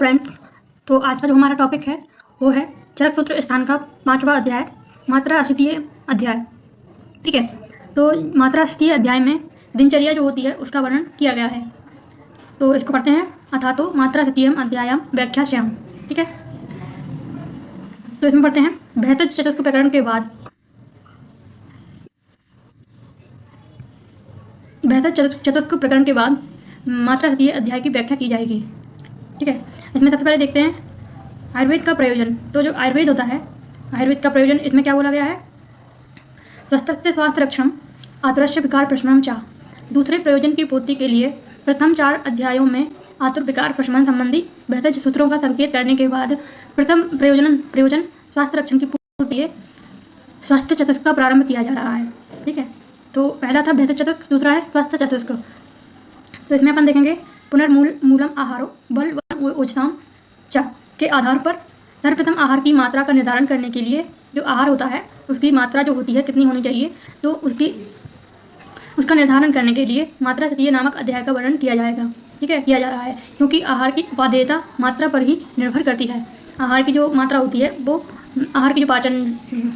Friends, तो आज का जो हमारा टॉपिक है वो है चरक सूत्र स्थान का 5वां अध्याय, मात्रा अशितीय अध्याय। ठीक है, तो मात्रा अशितीय अध्याय में दिनचर्या जो होती है उसका वर्णन किया गया है। तो इसको पढ़ते हैं। अथा तो मात्रा अशितीयम अध्यायम व्याख्यास्याम। ठीक है, तो इसमें पढ़ते हैं। बेहतर चतुष्क प्रकरण के बाद चतुष्क प्रकरण के बाद मात्रा अशितीय अध्याय की व्याख्या की जाएगी। ठीक है, इसमें सबसे पहले देखते हैं आयुर्वेद का प्रयोजन। तो जो आयुर्वेद होता है, आयुर्वेद का प्रयोजन इसमें क्या बोला गया है? स्वस्थ स्वास्थ्य रक्षण आतुरस्य विकार प्रशमनम चा। दूसरे प्रयोजन की पूर्ति के लिए प्रथम 4 अध्यायों में आतुर विकार प्रशमन संबंधी बेहतर सूत्रों का संकेत करने के बाद प्रथम प्रयोजन स्वास्थ्य रक्षण की पूर्ति के लिए स्वास्थ्य चतुष्क का प्रारंभ किया जा रहा है। ठीक है, तो पहला था बेहतर चतुष्क, दूसरा है स्वास्थ्य चतुष्क। तो इसमें अपन देखेंगे पुनर्मूलम आहारो बल उच्चताम च के आधार पर सर्वप्रथम आहार की मात्रा का निर्धारण करने के लिए जो आहार होता है उसकी मात्रा जो होती है कितनी होनी चाहिए, तो उसका निर्धारण करने के लिए मात्रा अशितीय नामक अध्याय का वर्णन किया जाएगा। ठीक है, किया जा रहा है क्योंकि आहार की उपादेयता मात्रा पर ही निर्भर करती है। आहार की जो मात्रा होती है वो आहार की जो पाचन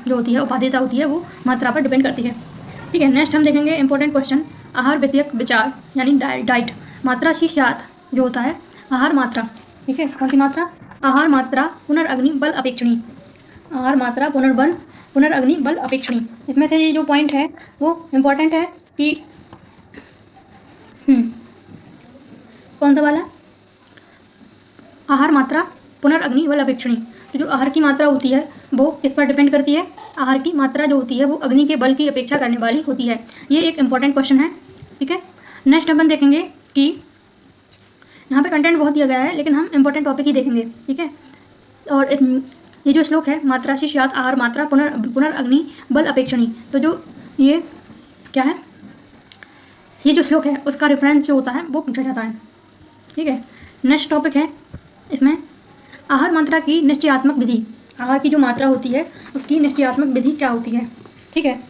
जो होती है उपादेयता होती है वो मात्रा पर डिपेंड करती है। ठीक है, नेक्स्ट हम देखेंगे इंपॉर्टेंट क्वेश्चन आहार विषयक विचार यानी डाइट। मात्रा शी स्यात् जो होता है आहार मात्रा। ठीक है, कौन सी मात्रा? आहार मात्रा पुनर्अग्नि बल अपेक्षणी। आहार मात्रा पुनर्अग्नि बल अपेक्षणी। इसमें से ये जो पॉइंट है वो इम्पोर्टेंट है कि कौन सा वाला? आहार मात्रा पुनर्अग्नि बल अपेक्षणी। तो जो आहार की मात्रा होती है वो किस पर डिपेंड करती है? आहार की मात्रा जो होती है वो अग्नि के बल की अपेक्षा करने वाली होती है। ये एक इम्पॉर्टेंट क्वेश्चन है। ठीक है, नेक्स्ट अपन देखेंगे कि यहाँ पे कंटेंट बहुत दिया गया है लेकिन हम इंपॉर्टेंट टॉपिक ही देखेंगे। ठीक है, और ये जो श्लोक है मात्रा शी स्यात् आहार मात्रा पुनर्अग्नि बल अपेक्षणी, तो जो ये क्या है, ये जो श्लोक है उसका रेफरेंस जो होता है वो पूछा जाता है। ठीक है, नेक्स्ट टॉपिक है इसमें आहार मात्रा की निश्चयात्मक विधि। आहार की जो मात्रा होती है उसकी निश्चयात्मक विधि क्या होती है? ठीक है,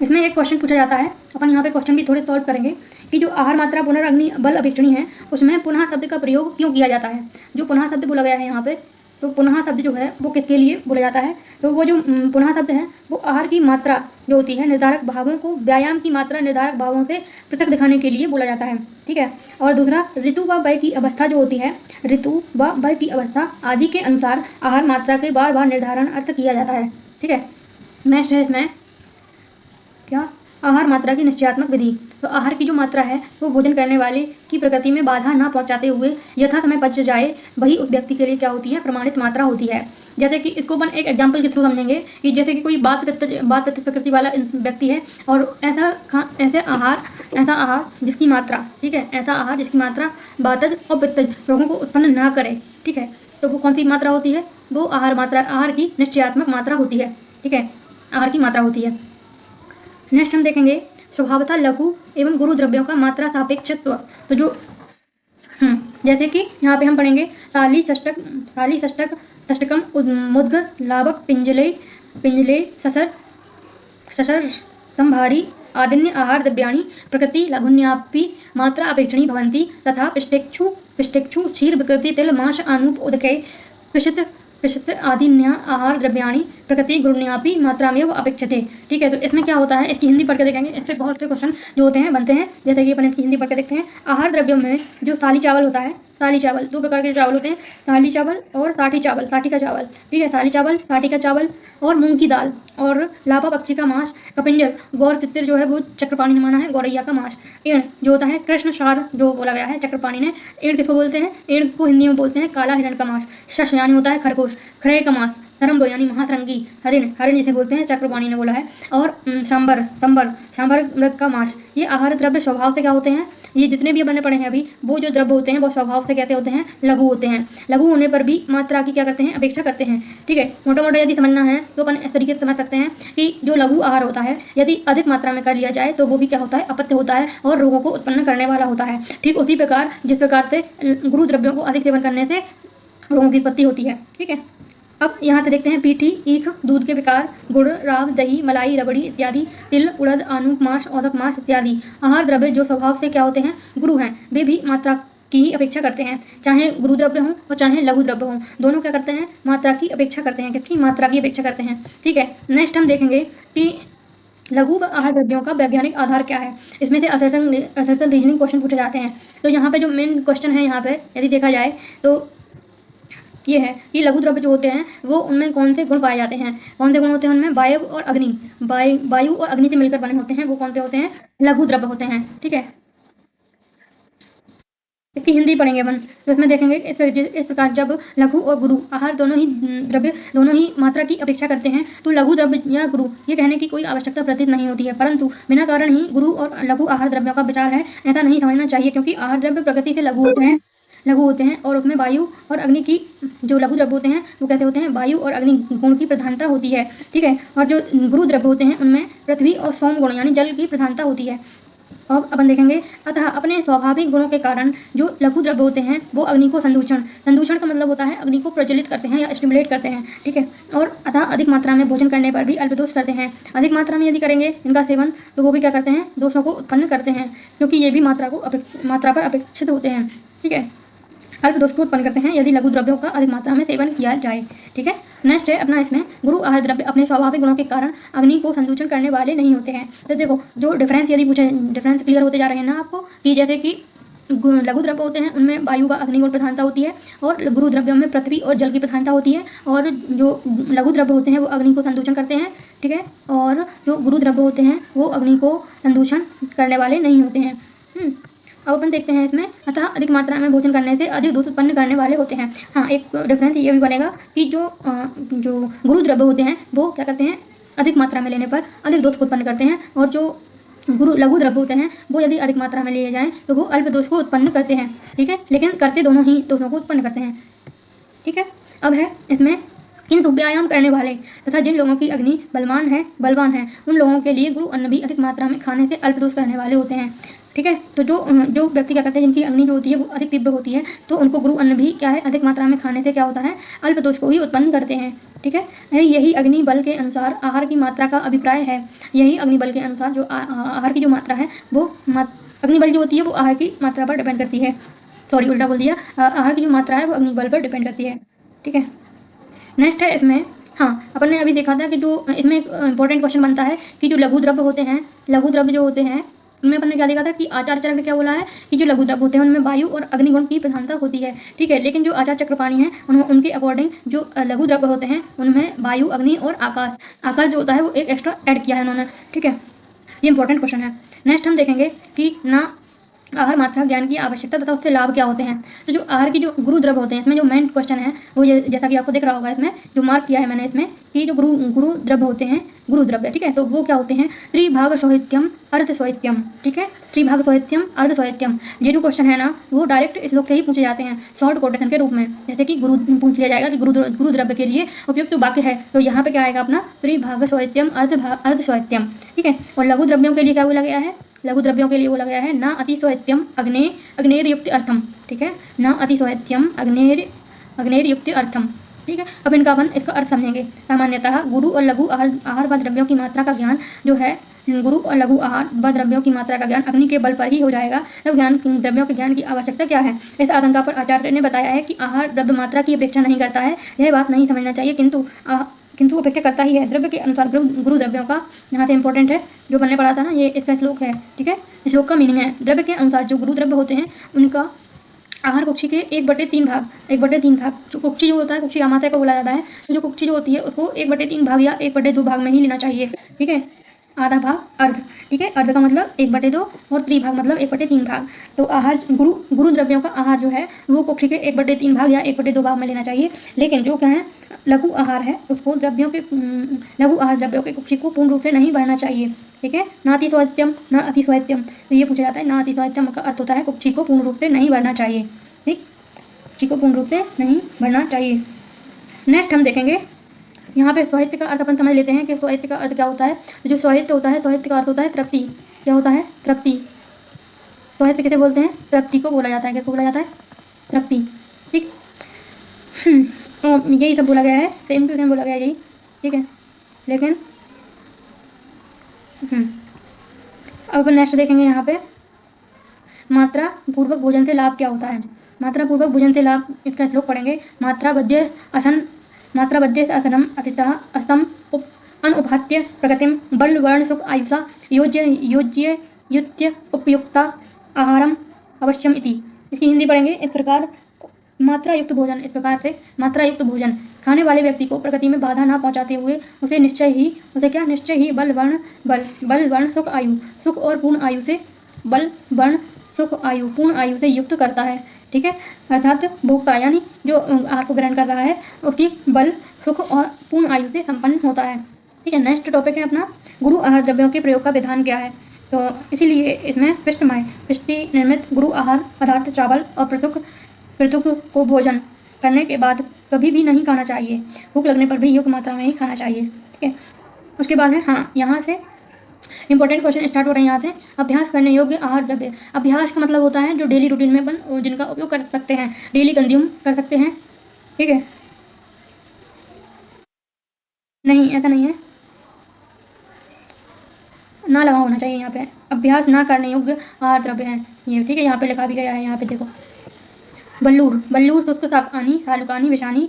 इसमें एक क्वेश्चन पूछा जाता है, अपन यहाँ पे क्वेश्चन भी थोड़े सॉल्व करेंगे कि जो आहार मात्रा पुनर्अग्नि बल अपेक्षणी है उसमें पुनः शब्द का प्रयोग क्यों किया जाता है? जो पुनः शब्द बोला गया है यहाँ पे, तो पुनः शब्द जो है वो किसके लिए बोला जाता है? तो वो जो पुनः शब्द है वो आहार की मात्रा जो होती है निर्धारक भावों को व्यायाम की मात्रा निर्धारक भावों से पृथक दिखाने के लिए बोला जाता है। ठीक है, और दूसरा ऋतु व वय की अवस्था जो होती है, ऋतु व वय की अवस्था आदि के अनुसार आहार मात्रा के बार बार निर्धारण अर्थ किया जाता है। ठीक है, नेक्स्ट है इसमें क्या? आहार मात्रा की निश्चयात्मक विधि। तो आहार की जो मात्रा है वो भोजन करने वाले की प्रकृति में बाधा ना पहुंचाते हुए यथा समय पच जाए वही उस व्यक्ति के लिए क्या होती है? प्रमाणित मात्रा होती है। जैसे कि इसको अपन एक एग्जांपल के थ्रू समझेंगे कि जैसे कि कोई बात प्रकृति वाला व्यक्ति है और ऐसा आहार जिसकी मात्रा, ठीक है, ऐसा आहार जिसकी मात्रा वातज और पित्तज रोगों को उत्पन्न ना करे। ठीक है, तो वो कौन सी मात्रा होती है? वो आहार की निश्चयात्मक मात्रा होती है। ठीक है, आहार की मात्रा होती है। नेक्स्ट हम देखेंगे स्वभावतः लघु एवं गुरु द्रव्यों का मात्रा सापेक्षत्व। तो जो जैसे कि यहाँ पे हम पढ़ेंगे साली षष्टकम मुद्ग लाभक पिंजले ससर संभारी आदिन्य आहार द्रव्याणि प्रकृति लघुन्यापि मात्रा अपेक्षणी भवन्ति तथा पिष्टेक्षु क्षीर विकृति तिल मांस अनूप उदके पिषित आदिन्य आहार द्रव्याणि प्रकृति गुरुण्यापि मात्रा में वो अपेक्षते। ठीक है, तो इसमें क्या होता है इसकी हिंदी पढ़ के देखेंगे। इससे बहुत से क्वेश्चन जो होते हैं बनते हैं। जैसे कि अपन इसकी हिंदी पढ़ के देखते हैं। आहार द्रव्यों में जो साली चावल होता है, साली चावल 2 प्रकार के चावल होते हैं, साली चावल और साठी चावल, साठी का चावल। ठीक है, साली चावल, साठी का चावल और मूंग की दाल और लाभा पक्षी का मांस, कपिंजर गौर तितिर जो है वो चक्रपाणी ने माना है, गौरैया का मांस, एड़ जो होता है कृष्ण सार जो बोला गया है चक्रपाणी ने। एड़ किसको बोलते हैं? एड़ को हिंदी में बोलते हैं काला हिरण का मांस। शश यानी होता है खरगोश, खरे का मांस, सरम्ब यानी महासरंगी हरिण जिसे बोलते हैं चक्रपाणी ने बोला है, और सांबर मृग का मांस। ये आहार द्रव्य स्वभाव से क्या होते हैं? ये जितने भी बने पड़े हैं अभी, वो जो द्रव्य होते हैं वो स्वभाव से कहते होते हैं लघु होते हैं। लघु होने पर भी मात्रा की क्या करते हैं? अपेक्षा करते हैं। ठीक है, मोटा मोटा यदि समझना है तो अपन इस तरीके से समझ सकते हैं कि जो लघु आहार होता है यदि अधिक मात्रा में कर लिया जाए तो वो भी क्या होता है? अपत्य होता है और रोगों को उत्पन्न करने वाला होता है। ठीक उसी प्रकार जिस प्रकार से गुरु द्रव्यों को अधिक सेवन करने से रोगों की उत्पत्ति होती है। ठीक है, अब यहाँ से देखते हैं पीठी, ईख, दूध के प्रकार, गुड़, राब, दही, मलाई, रबड़ी इत्यादि, तिल, उड़द, आनूप, मांस, औदक मांस इत्यादि आहार द्रव्य जो स्वभाव से क्या होते हैं, गुरु हैं, वे भी मात्रा की ही अपेक्षा करते हैं। चाहे गुरु द्रव्य हों और चाहे लघु द्रव्य हों, दोनों क्या करते हैं, मात्रा की अपेक्षा करते हैं। किसकी? मात्रा की अपेक्षा करते हैं। ठीक है, नेक्स्ट हम देखेंगे कि लघु आहार द्रव्यों का वैज्ञानिक आधार क्या है। इसमें से असर्शन रीजनिंग क्वेश्चन पूछे जाते हैं। तो यहाँ पे जो मेन क्वेश्चन है, यहाँ पे यदि देखा जाए तो ये है कि लघु द्रव्य जो होते हैं वो उनमें कौन से गुण पाए जाते हैं। कौन से गुण होते हैं उनमें? वायु और अग्नि, वायु और अग्नि से मिलकर बने होते हैं, वो कौन से होते हैं? लघु द्रव्य होते हैं। ठीक है, इसकी हिंदी पढ़ेंगे अपन, तो इसमें देखेंगे इस प्रकार जब लघु और गुरु आहार दोनों ही द्रव्य दोनों ही मात्रा की अपेक्षा करते हैं तो लघु द्रव्य या गुरु ये कहने की कोई आवश्यकता प्रतीत नहीं होती है, परंतु बिना कारण ही गुरु और लघु आहार द्रव्यों का विचार है, ऐसा नहीं समझना चाहिए, क्योंकि आहार द्रव्य प्रकृति से लघु होते हैं और उसमें वायु और अग्नि की, जो लघु द्रव्य होते हैं वो कैसे होते हैं? वायु और अग्नि गुण की प्रधानता होती है। ठीक है, और जो गुरु द्रव्य होते हैं उनमें पृथ्वी और सोम गुण यानी जल की प्रधानता होती है। अब अपन देखेंगे, अतः अपने स्वाभाविक गुणों के कारण जो लघु द्रव्य होते हैं वो अग्नि को संदूषण का मतलब होता है अग्नि को प्रज्वलित करते हैं या स्टिमुलेट करते हैं। ठीक है, और अतः अधिक मात्रा में भोजन करने पर भी अल्पदोष करते हैं। अधिक मात्रा में यदि करेंगे इनका सेवन तो वो भी क्या करते हैं? दोषों को उत्पन्न करते हैं, क्योंकि ये भी मात्रा पर अपेक्षित होते हैं। ठीक है, अल्पदोष को उत्पन्न करते हैं यदि लघु द्रव्यों का अधिक मात्रा में सेवन किया जाए। ठीक है, नेक्स्ट है अपना, इसमें गुरु आहार द्रव्य अपने स्वाभाविक गुणों के कारण अग्नि को संदूषण करने वाले नहीं होते हैं। तो देखो जो डिफरेंस यदि पूछे, डिफरेंस क्लियर होते जा रहे हैं ना आपको, कि जैसे कि लघु द्रव्य होते हैं उनमें वायु व अग्नि गुण प्रधानता होती है और गुरु द्रव्यों में पृथ्वी और जल की प्रधानता होती है, और जो लघु द्रव्य होते हैं वो अग्नि को संदूषण करते हैं। ठीक है, और जो गुरु द्रव्य होते हैं वो अग्नि को संदूषण करने वाले नहीं होते हैं। अब अपन देखते हैं इसमें, अतः अधिक मात्रा में भोजन करने से अधिक दोष उत्पन्न करने वाले होते हैं। हाँ, एक डिफरेंस ये भी बनेगा कि जो गुरु द्रव्य होते हैं वो क्या करते हैं? अधिक मात्रा में लेने पर अधिक दोष उत्पन्न करते हैं, और जो लघु द्रव्य होते हैं वो यदि अधिक मात्रा में लिए जाएं तो वो अल्प दोष को उत्पन्न करते हैं। ठीक है, लेकिन करते दोनों ही दोषों को उत्पन्न करते हैं। ठीक है, अब है इसमें, किंतु व्यायाम करने वाले तथा जिन लोगों की अग्नि बलवान है उन लोगों के लिए गुरु अन्न भी अधिक मात्रा में खाने से अल्पदोष करने वाले होते हैं। ठीक है, तो जो व्यक्ति क्या करते हैं, जिनकी अग्नि जो होती है वो अधिक तीव्र होती है, तो उनको गुरु अन्न भी क्या है? अधिक मात्रा में खाने से क्या होता है? अल्पदोष को ही उत्पन्न करते हैं। ठीक है, यही अग्नि बल के अनुसार आहार की मात्रा का अभिप्राय है। यही अग्नि बल के अनुसार जो आहार की जो मात्रा है वो अग्नि बल जो होती है वो आहार की मात्रा पर डिपेंड करती है। सॉरी, उल्टा बोल दिया, आहार की जो मात्रा है वो अग्नि बल पर डिपेंड करती है। ठीक है, नेक्स्ट है इसमें, हाँ अपन ने अभी देखा था कि जो इसमें एक इंपॉर्टेंट क्वेश्चन बनता है कि जो लघु द्रव्य होते हैं, लघु द्रव्य जो होते हैं उनमें अपन ने क्या देखा था कि आचार चक्र में क्या बोला है कि जो लघु द्रव्य होते हैं उनमें वायु और अग्निगुण की प्रधानता होती है। ठीक है, लेकिन जो आचार चक्र पाणी है उनके अकॉर्डिंग जो लघु द्रव्य होते हैं उनमें वायु, अग्नि और आकाश जो होता है वो एक एक्स्ट्रा ऐड किया है उन्होंने। ठीक है, ये इंपॉर्टेंट क्वेश्चन है। नेक्स्ट हम देखेंगे कि ना आहार मात्रा ज्ञान की आवश्यकता तथा उससे लाभ क्या होते हैं। तो जो आहार की जो गुरु द्रव्य होते हैं, इसमें जो मेन क्वेश्चन है वो ये, जैसा कि आपको दिख रहा होगा इसमें जो मार्क किया है मैंने इसमें, कि जो गुरु द्रव्य होते हैं, गुरु द्रव्य, ठीक है, तो वो क्या होते हैं? त्रिभाग सोहित्यम अर्ध सोहित्यम। ठीक है, त्रिभाग सोहित्यम अर्ध सोहित्यम, ये जो क्वेश्चन है ना वो डायरेक्ट श्लोक से ही पूछे जाते हैं शॉर्ट कोटेशन के रूप में। जैसे कि गुरु पूछ लिया जाएगा कि गुरु द्रव्य के लिए उपयुक्त तो वाक्य है, तो यहाँ पे क्या आएगा अपना? त्रिभाग सोहित्यम अर्ध सोहित्यम। ठीक है, और लघु द्रव्यों के लिए क्या बोला गया है? लघु द्रव्यों के लिए बोला गया है ना अतिसोहित्यम अग्नेर्युक्त अर्थम। ठीक है, ना अतिसोहित्यम अग्नेर्युक्त अर्थम। ठीक है, अब इनका अपन इसका अर्थ समझेंगे। सामान्यतः गुरु और लघु आहार व द्रव्यों की मात्रा का ज्ञान जो है, गुरु और लघु आहार व द्रव्यों की मात्रा का ज्ञान अग्नि के बल पर ही हो जाएगा। तब द्रव्यों के ज्ञान की आवश्यकता क्या है? इस आशंका पर आचार्य ने बताया है कि आहार द्रव्य मात्रा की अपेक्षा नहीं करता है। यह बात नहीं समझना चाहिए, किंतु अपेक्षा करता ही है द्रव्य के अनुसार। गुरु द्रव्यों का यहाँ से इंपॉर्टेंट है, जो बनने पड़ा था ना, ये इसका श्लोक है। ठीक है, श्लोक का मीनिंग है द्रव्य के अनुसार जो गुरु द्रव्य होते हैं उनका आहार कुक्षी के 1/3 भाग जो कुक्षी जो होता है, कुक्षी अमाशय को बोला जाता है, तो जो कुक्षी जो होती है उसको 1/3 भाग या 1/2 भाग में ही लेना चाहिए। ठीक है, आधा भाग अर्ध। ठीक है, अर्ध का मतलब 1/2 और त्रिभाग मतलब 1/3 भाग। तो आहार गुरु द्रव्यों का आहार जो है वो कुक्षी के 1/3 भाग या 1/2 भाग में लेना चाहिए। लेकिन जो क्या है लघु आहार है उसको लघु आहार द्रव्यों के कुक्षी को पूर्ण रूप से नहीं भरना चाहिए। ठीक है, ना अतिस्वायत्यम ना अतिस्वायत्यम, तो ये पूछा जाता है। ना अतिस्वायत्यम का अर्थ होता है कुक्षी को पूर्ण रूप से नहीं भरना चाहिए। ठीक, कुक्षी को पूर्ण रूप से नहीं भरना चाहिए। नेक्स्ट हम देखेंगे, यहाँ पे साहित्य का अर्थ अपन समझ लेते हैं कि साहित्य का अर्थ क्या होता है। जो साहित्य होता है, साहित्य का अर्थ होता है तृप्ति। क्या होता है? तृप्ति। साहित्य किसे बोलते हैं? तृप्ति को बोला जाता है। किसको बोला जाता है? तृप्ति। ठीक, यही सब बोला गया है, सेम टू सेम बोला गया है यही, ठीक है। लेकिन अब नेक्स्ट देखेंगे यहाँ पे मात्रा पूर्वक भोजन से लाभ क्या होता है। मात्रा पूर्वक भोजन से लाभ, इसका श्लोक पढ़ेंगे। मात्रा बद्य असनम असितः अस्तम अनुपहत्य प्रगतिम बल वर्ण सुख आयुषा योज्य युत्य उपयुक्ता आहारम अवश्यम इति। इसकी हिंदी पढ़ेंगे इस प्रकार। मात्रा युक्त भोजन, इस प्रकार से मात्रा युक्त भोजन खाने वाले व्यक्ति को प्रगति में बाधा ना पहुंचाते हुए उसे निश्चय ही बल वर्ण सुख आयु, सुख और पूर्ण आयु से बल वर्ण सुख आयु पूर्ण आयु से युक्त करता है, ठीक है। अर्थात भोक्ता यानी जो आहार को ग्रहण कर रहा है उसकी बल सुख और पूर्ण आयु से संपन्न होता है, ठीक है। नेक्स्ट टॉपिक है अपना गुरु आहार द्रव्यों के प्रयोग का विधान क्या है। तो इसीलिए इसमें पिष्टि निर्मित गुरु आहार पदार्थ चावल और पृथुक को भोजन करने के बाद कभी भी नहीं खाना चाहिए। भूख लगने पर भी योग्य मात्रा में ही खाना चाहिए, ठीक है। उसके बाद है, हाँ, यहाँ से इंपॉर्टेंट क्वेश्चन स्टार्ट हो रहे हैं। यहाँ से अभ्यास करने योग्य आहार द्रव्य। अभ्यास का मतलब होता है जो डेली रूटीन में जिनका उपयोग कर सकते हैं, डेली कंज्यूम कर सकते हैं, ठीक है। नहीं, ऐसा नहीं है, ना लगा होना चाहिए यहाँ पे। अभ्यास ना करने योग्य आहार द्रव्य हैं ये, ठीक है। यहाँ पे लिखा भी गया है, यहाँ पे देखो। बल्लूर शुष्क शाकानि सालुकानि विषानि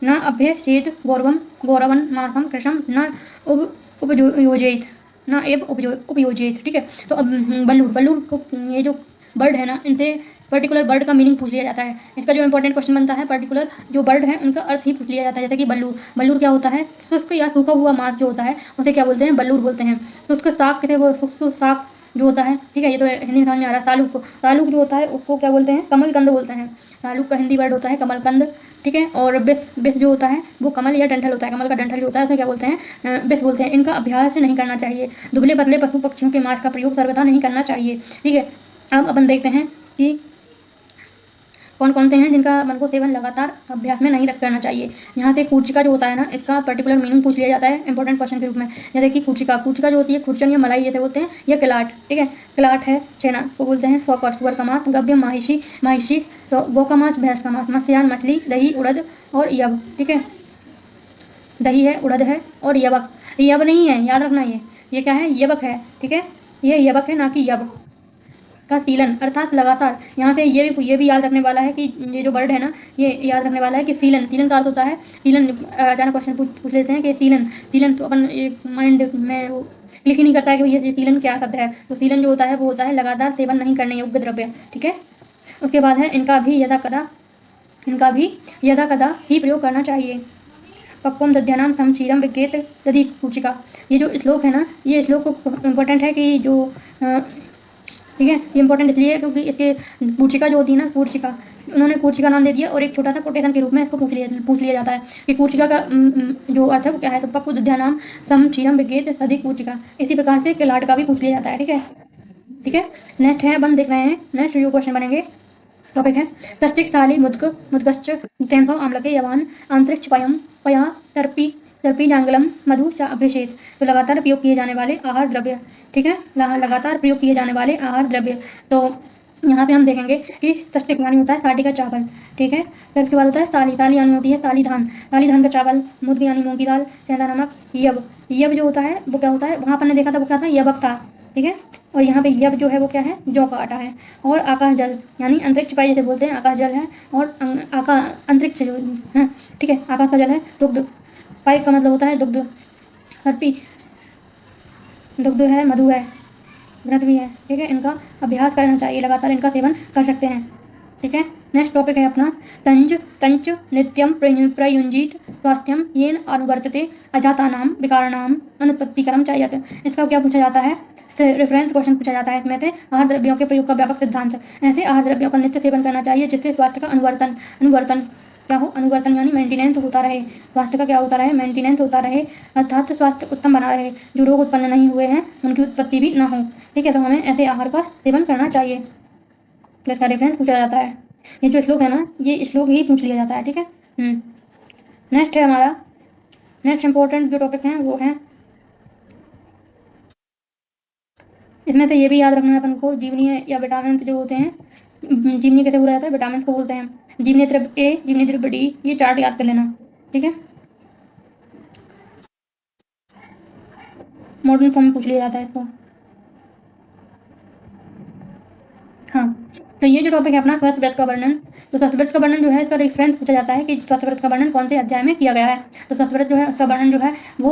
न अभ्यसेत गौरवन मासम कृषम न उपयोजेत ना एव उपयोजित, ठीक है। तो अब बल्लूर को, ये जो बर्ड है ना, इनसे पर्टिकुलर बर्ड का मीनिंग पूछ लिया जाता है। इसका जो इंपॉर्टेंट क्वेश्चन बनता है, पर्टिकुलर जो बर्ड है उनका अर्थ ही पूछ लिया जाता है। जैसे कि बल्लूर क्या होता है, शुष्क या सूखा हुआ मांस जो होता है उसे क्या बोलते हैं, बल्लूर बोलते हैं। शुष्क शाक किसे, वो शुष्क शाक जो होता है, ठीक है। ये तो हिंदी में समझ में आ रहा है। सालुक जो होता है उसको क्या बोलते हैं, कमलकंद बोलते हैं। सालुक का हिंदी वर्ड होता है कमलकंद, ठीक है। और बिस जो होता है वो कमल या डंठल होता है, कमल का डंठल जो होता है उसमें क्या बोलते हैं, बिस बोलते हैं। इनका अभ्यास नहीं करना चाहिए। दुबले पतले पशु पक्षियों के मांस का प्रयोग सर्वथा नहीं करना चाहिए, ठीक है। अब अपन देखते हैं कि कौन कौन से हैं जिनका मन को सेवन लगातार अभ्यास में नहीं करना चाहिए। यहाँ से कूर्चिका जो होता है ना, इसका पर्टिकुलर मीनिंग पूछ लिया जाता है इंपॉर्टेंट क्वेश्चन के रूप में। जैसे कि कूर्चिका जो होती है खुरचन या मलाई जैसे बोलते हैं, या किलाट, ठीक है। किलाट है छेना को बोलते हैं, सौकर सुअर का मांस, गव्य महिषी तो गौ का मांस, भैंस का मांस, मत्स्यान मछली, दही उड़द और यव, ठीक है। दही है, उड़द है और यवक, यव नहीं है, याद रखना। ये क्या है, यवक है, ठीक है। ये यवक है, ना कि यव का सीलन अर्थात लगातार। यहाँ से ये भी याद रखने वाला है कि ये जो वर्ड है ना, ये याद रखने वाला है कि सीलन का अर्थ होता है सीलन। अचानक क्वेश्चन पूछ लेते हैं कि सीलन तो अपन एक माइंड में वो क्लिक ही नहीं करता है कि ये सीलन क्या शब्द है। तो सीलन जो होता है वो होता है लगातार सेवन नहीं करने योग्य द्रव्य, ठीक है। उसके बाद है इनका भी यदा कदा ही प्रयोग करना चाहिए। पक्वम दध्यानाम सम क्षीरम विज्ञेत दधि कूचिका। ये जो श्लोक है ना, ये श्लोक इम्पोर्टेंट है कि जो ठीक है, ये इंपॉर्टेंट इसलिए क्योंकि इसके कूर्चिका जो होती है ना, कूर्चिका, उन्होंने कूर्चिका नाम दे दिया और एक छोटा सा कोटेशन के रूप में इसको पूछ लिया जाता है कि कूर्चिका का जो अर्थ है वो क्या है। तो पक्व दध्यानाम सम क्षीरम विज्ञेत दधि कूचिका। इसी प्रकार से किलाट का भी पूछ लिया जाता है, ठीक है। नेक्स्ट है, अपन देख रहे हैं नेक्स्ट जो क्वेश्चन बनेंगे टॉपिक है तस्टिक साली मुद्गश्च तेंसो आम्लके यवान अंतरिक्ष पया तर्पी जांगलम मधु च अभिषेक। तो लगातार प्रयोग किए जाने वाले आहार द्रव्य, ठीक है। लगातार प्रयोग किए जाने वाले आहार द्रव्य। तो यहाँ पे हम देखेंगे कि तस्टिक यानी होता है साठी का चावल, ठीक है। फिर उसके बाद होता है साली यानी होती है साली धान का चावल, मुद्ग यानी मूंग की दाल, सेंधा नमक, यव जो होता है वो क्या होता है, वहाँ पर ने देखा था वो क्या था, यवक था, ठीक है। और यहाँ पे यव जो है वो क्या है, जौ का आटा है। और आकाश जल यानी अंतरिक्ष पाई जैसे बोलते हैं, आकाश जल है। और अंतरिक्ष जो है, ठीक है, आकाश का जल है। दुग्ध पाइप का मतलब होता है दुग्ध, हर्पी दुग्ध है, मधु है, घृत भी है, ठीक है। इनका अभ्यास करना चाहिए, लगातार इनका सेवन कर सकते हैं, ठीक है। नेक्स्ट टॉपिक है अपना तंच नित्यम प्रयुंजित स्वास्थ्यम येन अनुवर्तते अजातानाम विकारणाम अनुत्पत्तिकरम चाहिए। इसका क्या पूछा जाता है, रेफरेंस क्वेश्चन पूछा जाता है इसमें से। आहार द्रव्यों के प्रयोग का व्यापक सिद्धांत। ऐसे आहार द्रव्यों का नित्य सेवन करना चाहिए जिससे स्वास्थ्य का अनुवर्तन क्या हो, अनुवर्तन यानी मेंटेनेंस होता रहे। स्वास्थ्य का क्या होता रहे, मेंटेनेंस होता रहे, अर्थात स्वास्थ्य उत्तम बना रहे। जो रोग उत्पन्न नहीं हुए हैं उनकी उत्पत्ति भी ना हो, ठीक है। तो हमें ऐसे आहार का सेवन करना चाहिए जिसका रेफरेंस पूछा जाता है। ये जो श्लोक है ना, ये श्लोक ही पूछ लिया जाता है, ठीक है। नेक्स्ट है हमारा, नेक्स्ट इंपॉर्टेंट जो टॉपिक है वो है, इसमें से ये भी याद रखना है अपन को, जीवनीय या विटामिन जो होते हैं जीवनी कैसे बोला जाता है, विटामिन को बोलते हैं। जीवनी द्रव्य ए, जीवनी द्रव्य डी, ये चार्ट याद कर लेना, ठीक है। मॉडर्न फॉर्म में पूछ लिया जाता है इसको। हाँ, तो ये जो टॉपिक है अपना स्वस्थ व्रत का वर्णन, तो स्वस्थ व्रत का वर्णन जो है इसका रेफरेंस पूछा जाता है कि स्वस्थ व्रत का वर्णन कौन से अध्याय में किया गया है। तो स्वस्थ व्रत जो है उसका वर्णन जो है वो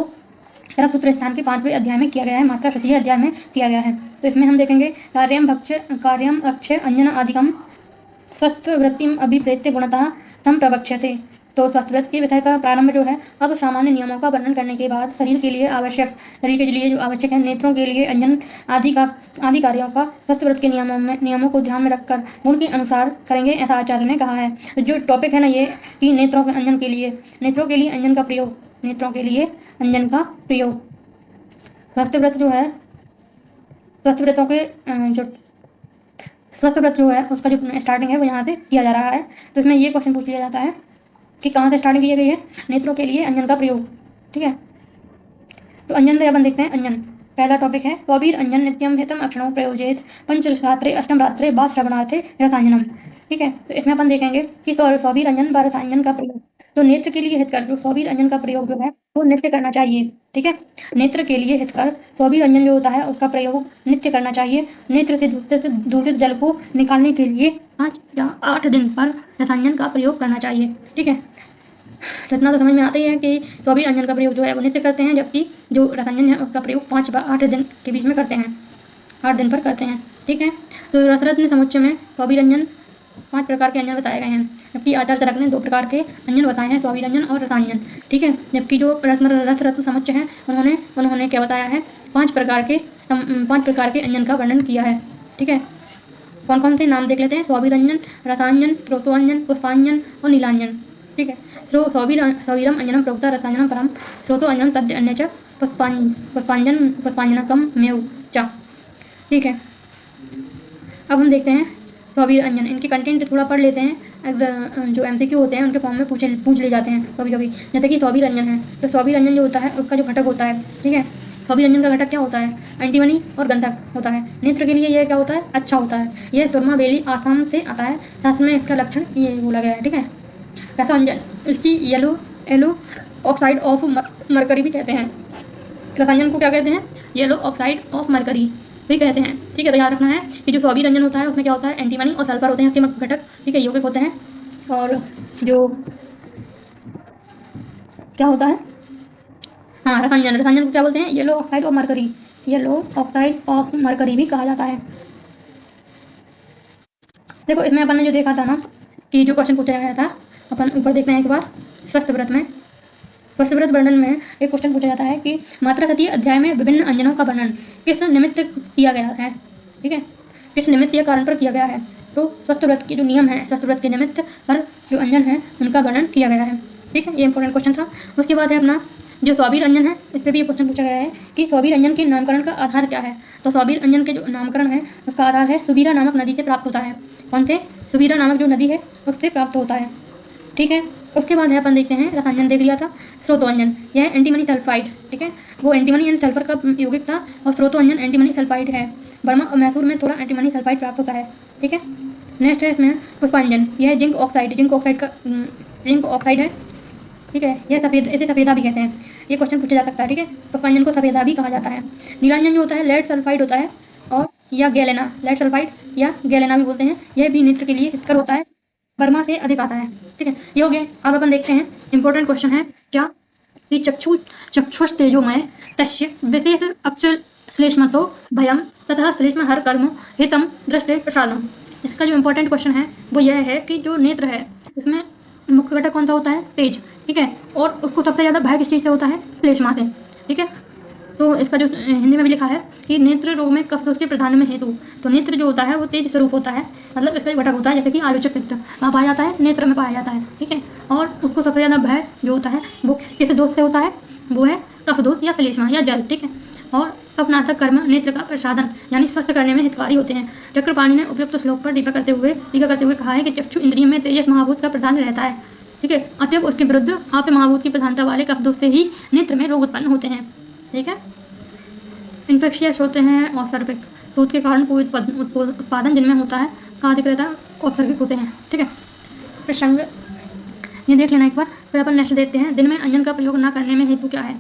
रक्तसूत्र स्थान के 5वें अध्याय में किया गया है, मात्रा तृतीय अध्याय में किया गया है। तो इसमें हम देखेंगे कार्यम अक्षय अंजन आदिकम स्वस्थ वृत्तिम अभिप्रेत्य गुणतः सम प्रवक्ष्यते। तो स्वस्थ व्रत की विधाय का प्रारंभ जो है अब सामान्य नियमों का वर्णन करने के बाद शरीर के लिए जो आवश्यक है नेत्रों के लिए अंजन आदि कार्यों का स्वस्थ व्रत के नियमों को ध्यान में रखकर गुण के अनुसार करेंगे, ऐसा आचार्य ने कहा है। तो जो टॉपिक है ना ये कि नेत्रों के अंजन का प्रयोग स्वस्थ व्रत जो है स्वस्थ व्रत जो है उसका जो स्टार्टिंग है वो यहाँ से किया जा रहा है। तो इसमें ये क्वेश्चन पूछ लिया जाता है कि कहाँ से स्टार्टिंग की गई है, नेत्रों के लिए अंजन का प्रयोग, ठीक है। तो अंजन से अपन देखते हैं। अंजन पहला टॉपिक है स्वबीर अंजन नित्यम हितम अक्षणों प्रयोजित पंचरात्रे अष्टम रात्रे बा श्रवणार्थे रसांजनम, ठीक है। तो इसमें अपन देखेंगे कि स्वबीर अंजन व रसांजन का प्रयोग, तो नेत्र के लिए हितकर जो स्वबीर अंजन का प्रयोग जो है वो नित्य करना चाहिए, ठीक है। नेत्र के लिए हितकर स्वबीर अंजन जो होता है उसका प्रयोग नित्य करना चाहिए। नेत्र से दूषित जल को निकालने के लिए 5 या 8 दिन पर रसांजन का प्रयोग करना चाहिए, ठीक है। तो इतना तो समझ में आता ही है कि स्वबीर अंजन का प्रयोग जो है वो नित्य करते हैं, जबकि जो रसायन है उसका प्रयोग 5 या 8 दिन के बीच में करते हैं, 8 दिन पर करते हैं, ठीक है। तो रसरत्न समुच्चय में स्वबीर अंजन 5 प्रकार के अंजन बताए गए हैं, जबकि आचार्य चरक ने 2 प्रकार के अंजन बताए हैं, स्वबीर अंजन और रसांजन, ठीक है। जबकि जो रसरत्न समुच्चय है उन्होंने क्या बताया है, 5 प्रकार के अंजन का वर्णन किया है, ठीक है। कौन कौन से नाम देख लेते हैं, स्वबीर अंजन, रसांजन, स्रोतोअंजन, पुष्पांजन और नीलांजन, ठीक है। स्वबीरम अंजनम प्रोक्ता रसांजनम परम स्रोतो अंजनम तद्य अन्य च पुष्पांजनकम मेव च, ठीक है। अब हम देखते हैं स्वबीर अंजन, इनके कंटेंट थोड़ा पढ़ लेते हैं। जो एमसीक्यू होते हैं उनके फॉर्म में पूछ ले जाते हैं कभी कभी। जैसे कि स्वबीर अंजन है, तो स्वबीर अंजन जो होता है उसका जो घटक होता है, ठीक है। स्वबीर अंजन का घटक क्या होता है, एंटीमनी और गंधक होता है। नेत्र के लिए यह क्या होता है, अच्छा होता है। यह सुरमा बेली आसाम से आता है, साथ में इसका लक्षण ये बोला गया है, ठीक है। रसांजन इसकी येलो ऑक्साइड ऑफ मरकरी भी कहते हैं। रसांजन को क्या कहते हैं, येलो ऑक्साइड ऑफ मरकरी भी कहते हैं, ठीक है। तो याद रखना है कि जो स्वबीर अंजन होता है उसमें क्या होता है, एंटीमनी और सल्फर होते हैं इसके घटक, ठीक है, यौगिक होते हैं। और जो क्या होता है, हाँ, रसांजन को क्या बोलते हैं, येलो ऑक्साइड ऑफ मरकरी भी कहा जाता है। देखो इसमें अपन ने जो देखा था ना कि जो क्वेश्चन पूछा गया था, अपन ऊपर देखते हैं एक बार। स्वस्थ व्रत वर्णन में एक क्वेश्चन पूछा जाता है कि मात्रा तृतीय अध्याय में विभिन्न अंजनों का वर्णन किस निमित्त किया गया है, ठीक है, किस निमित्त या कारण पर किया गया है। तो स्वस्थ व्रत के जो नियम है, स्वस्थ व्रत के निमित्त पर जो अंजन है उनका वर्णन किया गया है, ठीक है। ये इंपॉर्टेंट क्वेश्चन था। उसके बाद है अपना जो स्वबीर अंजन है, इस पर भी ये क्वेश्चन पूछा गया है कि स्वबीर अंजन के नामकरण का आधार क्या है। तो स्वबीर अंजन के जो नामकरण है उसका आधार है सुबीरा नामक नदी से प्राप्त होता है। कौन से, सुबीरा नामक जो नदी है उससे प्राप्त होता है, ठीक है। उसके बाद है अपन देखते हैं रसांजन देख लिया था। स्रोतोअंजन, यह एंटीमनी सल्फाइड, ठीक है, वो एंटीमनी एंड सल्फर का यौगिक था। और स्रोतोअंजन एंटीमनी सल्फाइड है। बर्मा और मैसूर में थोड़ा एंटीमनी सल्फाइड प्राप्त होता है, ठीक है। नेक्स्ट है इसमें पुष्पांजन, यह जिंक ऑक्साइड है, ठीक है। यह इसे सफेदा भी कहते हैं। ये क्वेश्चन पूछा जा सकता है, ठीक है। पुष्पांजन को सफेदा भी कहा जाता है। नीलांजन जो होता है लेड सल्फाइड होता है, और या गैलेना, लेड सल्फाइड या गैलेना भी बोलते हैं। यह भी नेत्र के लिए हितकर होता है, बर्मा से अधिक आता है, ठीक है। ये हो गया। अब अपन देखते हैं इंपॉर्टेंट क्वेश्चन है क्या कि चक्षुष तेजोमय तस्य विशेष अक्षर श्लेष्मतो भयम तथा श्लेष्म हर कर्म हितम दृष्टि प्रसादम। इसका जो इंपॉर्टेंट क्वेश्चन है वो यह है कि जो नेत्र है इसमें मुख्य घटक कौन सा होता है, तेज, ठीक है। और उसको सबसे ज़्यादा भय किस चीज़ से होता है, श्लेष्मा से, ठीक है। तो इसका जो हिंदी में भी लिखा है कि नेत्र रोग में कफ दोष के प्रधान में हेतु, तो नेत्र जो होता है वो तेज स्वरूप होता है, मतलब इसका घटक होता है जैसे कि आलोचक पित्त वहाँ पाया जाता है, नेत्र में पाया जाता है, ठीक है। और उसको सबसे ज़्यादा भय जो होता है वो किस दोष से होता है, वो है कफ दोष या श्लेष्मा या जल, ठीक है। और कफनाशक कर्म नेत्र का प्रसादन यानी स्वस्थ करने में हितकारी होते हैं। चक्रपाणि ने उपयुक्त श्लोक पर टीका करते हुए कहा है कि चक्षु इंद्रिय में तेजस महाभूत का प्रधान रहता है, ठीक है। अतएव उसके विरुद्ध आप महाभूत की प्रधानता वाले कफ दोष से ही नेत्र में रोग उत्पन्न होते हैं, ठीक है। इन्फेक्शियस होते हैं और सर्पिक शोध के कारण कोई उत्पादन जिनमें होता है कहाँ अधिक रहता है, औपसर्गिक होते हैं। ठीक है, प्रसंग ये देख लेना एक बार। फिर अपन नेक्स्ट देखते हैं, दिन में अंजन का प्रयोग न करने में हेतु क्या है।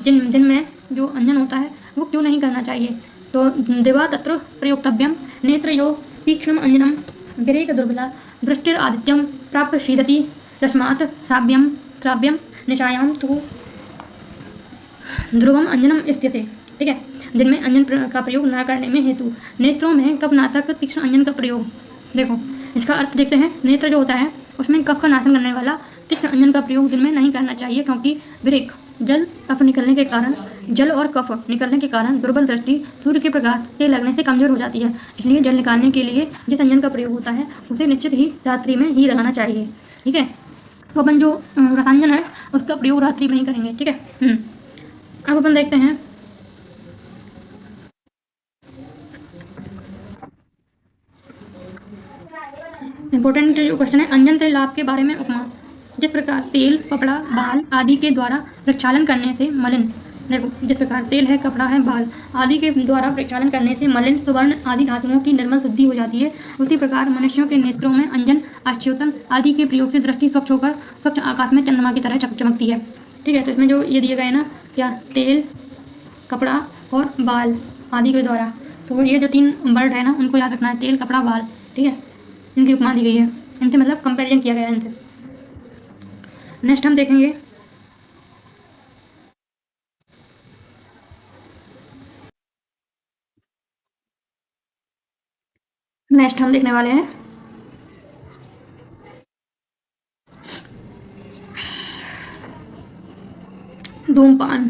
दिन में जो अंजन होता है वो क्यों नहीं करना चाहिए। तो दिवा तत्र प्रयोक्तव्यम नेत्रयो तीक्ष्णम अंजनम विरेक दुर्बला दृष्टिर आदित्यम प्राप्त शीदति तस्मात् श्राव्यम निशायाम तो ध्रुवम अंजनम स्थिते। ठीक है, दिन में अंजन का प्रयोग न करने में हेतु, नेत्रों में कफ नाशक तीक्ष्ण अंजन का प्रयोग। देखो इसका अर्थ देखते हैं। नेत्र जो होता है उसमें कफ का नाशन करने वाला तीक्ष्ण अंजन का प्रयोग दिन में नहीं करना चाहिए, क्योंकि विरेक जल और कफ निकलने के कारण दुर्बल दृष्टि सूर्य के प्रकाश के लगने से कमजोर हो जाती है। इसलिए जल निकालने के लिए जिस अंजन का प्रयोग होता है उसे निश्चित ही रात्रि में ही लगाना चाहिए। ठीक है, तो अपन जो रसांजन है उसका प्रयोग रात्रि में ही करेंगे। ठीक है, अब अपन देखते हैं इंपॉर्टेंट जो क्वेश्चन है, अंजन से लाभ के बारे में उपमा। जिस प्रकार तेल, कपड़ा, बाल आदि के द्वारा प्रक्षालन करने से मलिन, देखो जिस प्रकार तेल है, कपड़ा है, बाल आदि के द्वारा प्रक्षालन करने से मलिन सुवर्ण आदि धातुओं की निर्मल शुद्धि हो जाती है, उसी प्रकार मनुष्यों के नेत्रों में अंजन, आच्योतन आदि के प्रयोग से दृष्टि स्वच्छ होकर स्वच्छ आकाश में चंद्रमा की तरह चमकती है। ठीक है, तो इसमें जो ये दिए गए ना, क्या तेल, कपड़ा और बाल आदि के द्वारा, तो ये जो 3 वर्ड है ना उनको याद रखना है, तेल, कपड़ा, बाल। ठीक है, इनकी उपमा दी गई है, इनसे मतलब कंपैरिजन किया गया है इनसे। नेक्स्ट हम देखेंगे देखने वाले हैं धूमपान।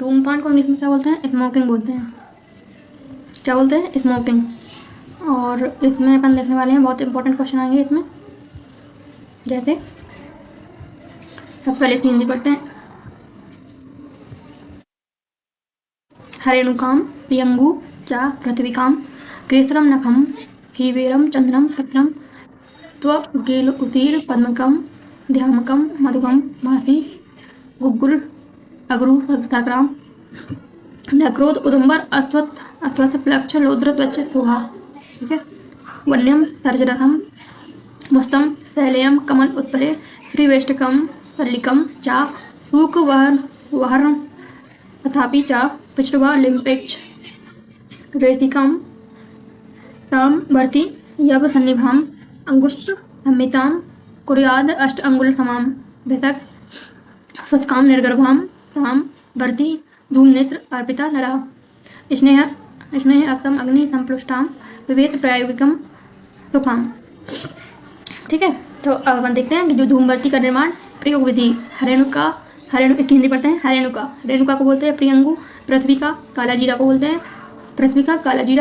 धूमपान को इंग्लिश में क्या बोलते हैं, स्मोकिंग बोलते हैं। क्या बोलते हैं, स्मोकिंग। और इसमें अपन देखने वाले हैं बहुत इंपॉर्टेंट क्वेश्चन आएंगे इसमें, जैसे सबसे पहले हिंदी पढ़ते हैं। हरेणुकाम प्रियंगु चा पृथ्वीकाम केसरम नखम हीवेरम चंद्रम पत्रम त्वगेल उतीर पद्मकम ध्यामकम मधुकम मासी गुग्गुल अगरु सक्राम नक्रोध उदुम्बर अश्वत्थ प्लक्ष लोद्र त्वच सुहा। ठीक है, वन्यम सर्जरथम मुस्तम शैलेयम कमल उत्पले श्रीवेष्टकम सल्लिकम चा शूक वहर तथापि चा पृष्ठवा लिम्पेक्ष रेतिकम ताम भर्ति यव सन्निभाम अंगुष्ठ संहिताम कुर्याद अष्ट अंगुल समाम भितक शुष्काम निर्गर्भाम ताम भर्ति धूमनेत्र अर्पिता नरा स्नेह अक्तम अग्नि संप्लुष्टाम विवेक प्रायोगिकम सुखाम। ठीक है, तो अब अपन देखते हैं कि जो धूमवर्ती का निर्माण प्रयोग विधि। इसकी हिंदी पढ़ते हैं। हरेणुका को बोलते हैं प्रियंगु, पृथ्वी का काला जीरा को बोलते हैं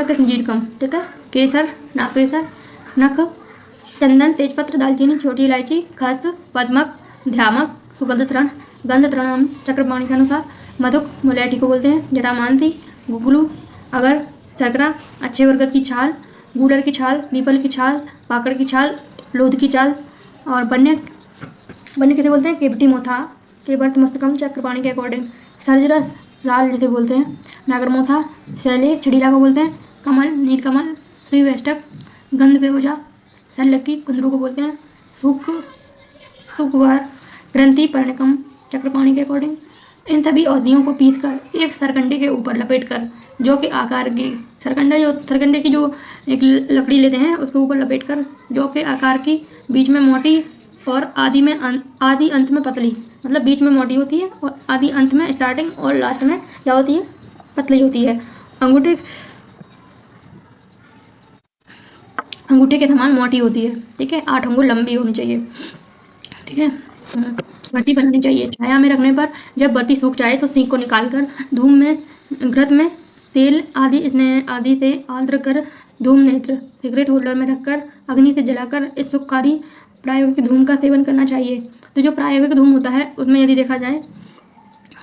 कृष्णजीरकम। ठीक है, केसर, नागकेसर, नख, चंदन, तेजपत्र, दालचीनी, छोटी इलायची, खस, पद्मक, ध्यामक, सुगंध तृण, गंध तृणम चक्रपाणी के अनुसार, मधुक, मुलैठी को बोलते हैं, जटामांसी, गुगलू, अगर, सरकरा, अच्छे बरगद की छाल, गूलर की छाल, पीपल की छाल, पाकड़ की छाल, लोध की छाल, और बन्य किसे बोलते हैं, केवटी मोथा, केवर्त मस्तकम चक्रपाणी के अकॉर्डिंग, सर्जरस, राल जिसे बोलते हैं, नागरमोथा, शैले, छड़ीला को बोलते हैं, कमल, नीलकमल, श्रीवेष्टक, गंध बेहोजा, सल्लकी, कुंदरू को बोलते हैं, सुखवर, ग्रंथि, पर्णकम चक्रपाणी के अकॉर्डिंग। इन सभी औषधियों को पीसकर एक सरकंडे के ऊपर लपेटकर, जो कि आकार की सरकंडे की जो एक लकड़ी लेते हैं उसके ऊपर लपेटकर, जो कि आकार की, बीच में मोटी और आदि अंत में पतली, मतलब बीच में मोटी होती है और आदि अंत में, स्टार्टिंग और लास्ट में क्या होती है, पतली होती है। अंगूठे के समान मोटी होती है। ठीक है, 8 अंगुल लंबी होनी चाहिए। ठीक है, बर्ती बनानी चाहिए। छाया में रखने पर जब बर्ती सूख जाए तो सींग को निकालकर धूम में, घृत में, तेल आदि से आर्द्र कर धूम नेत्र सिगरेट होल्डर में रखकर अग्नि से जलाकर इस सुखकारी प्रायोगिक धूम का सेवन करना चाहिए। तो जो प्रायोगिक धूम होता है उसमें यदि देखा जाए,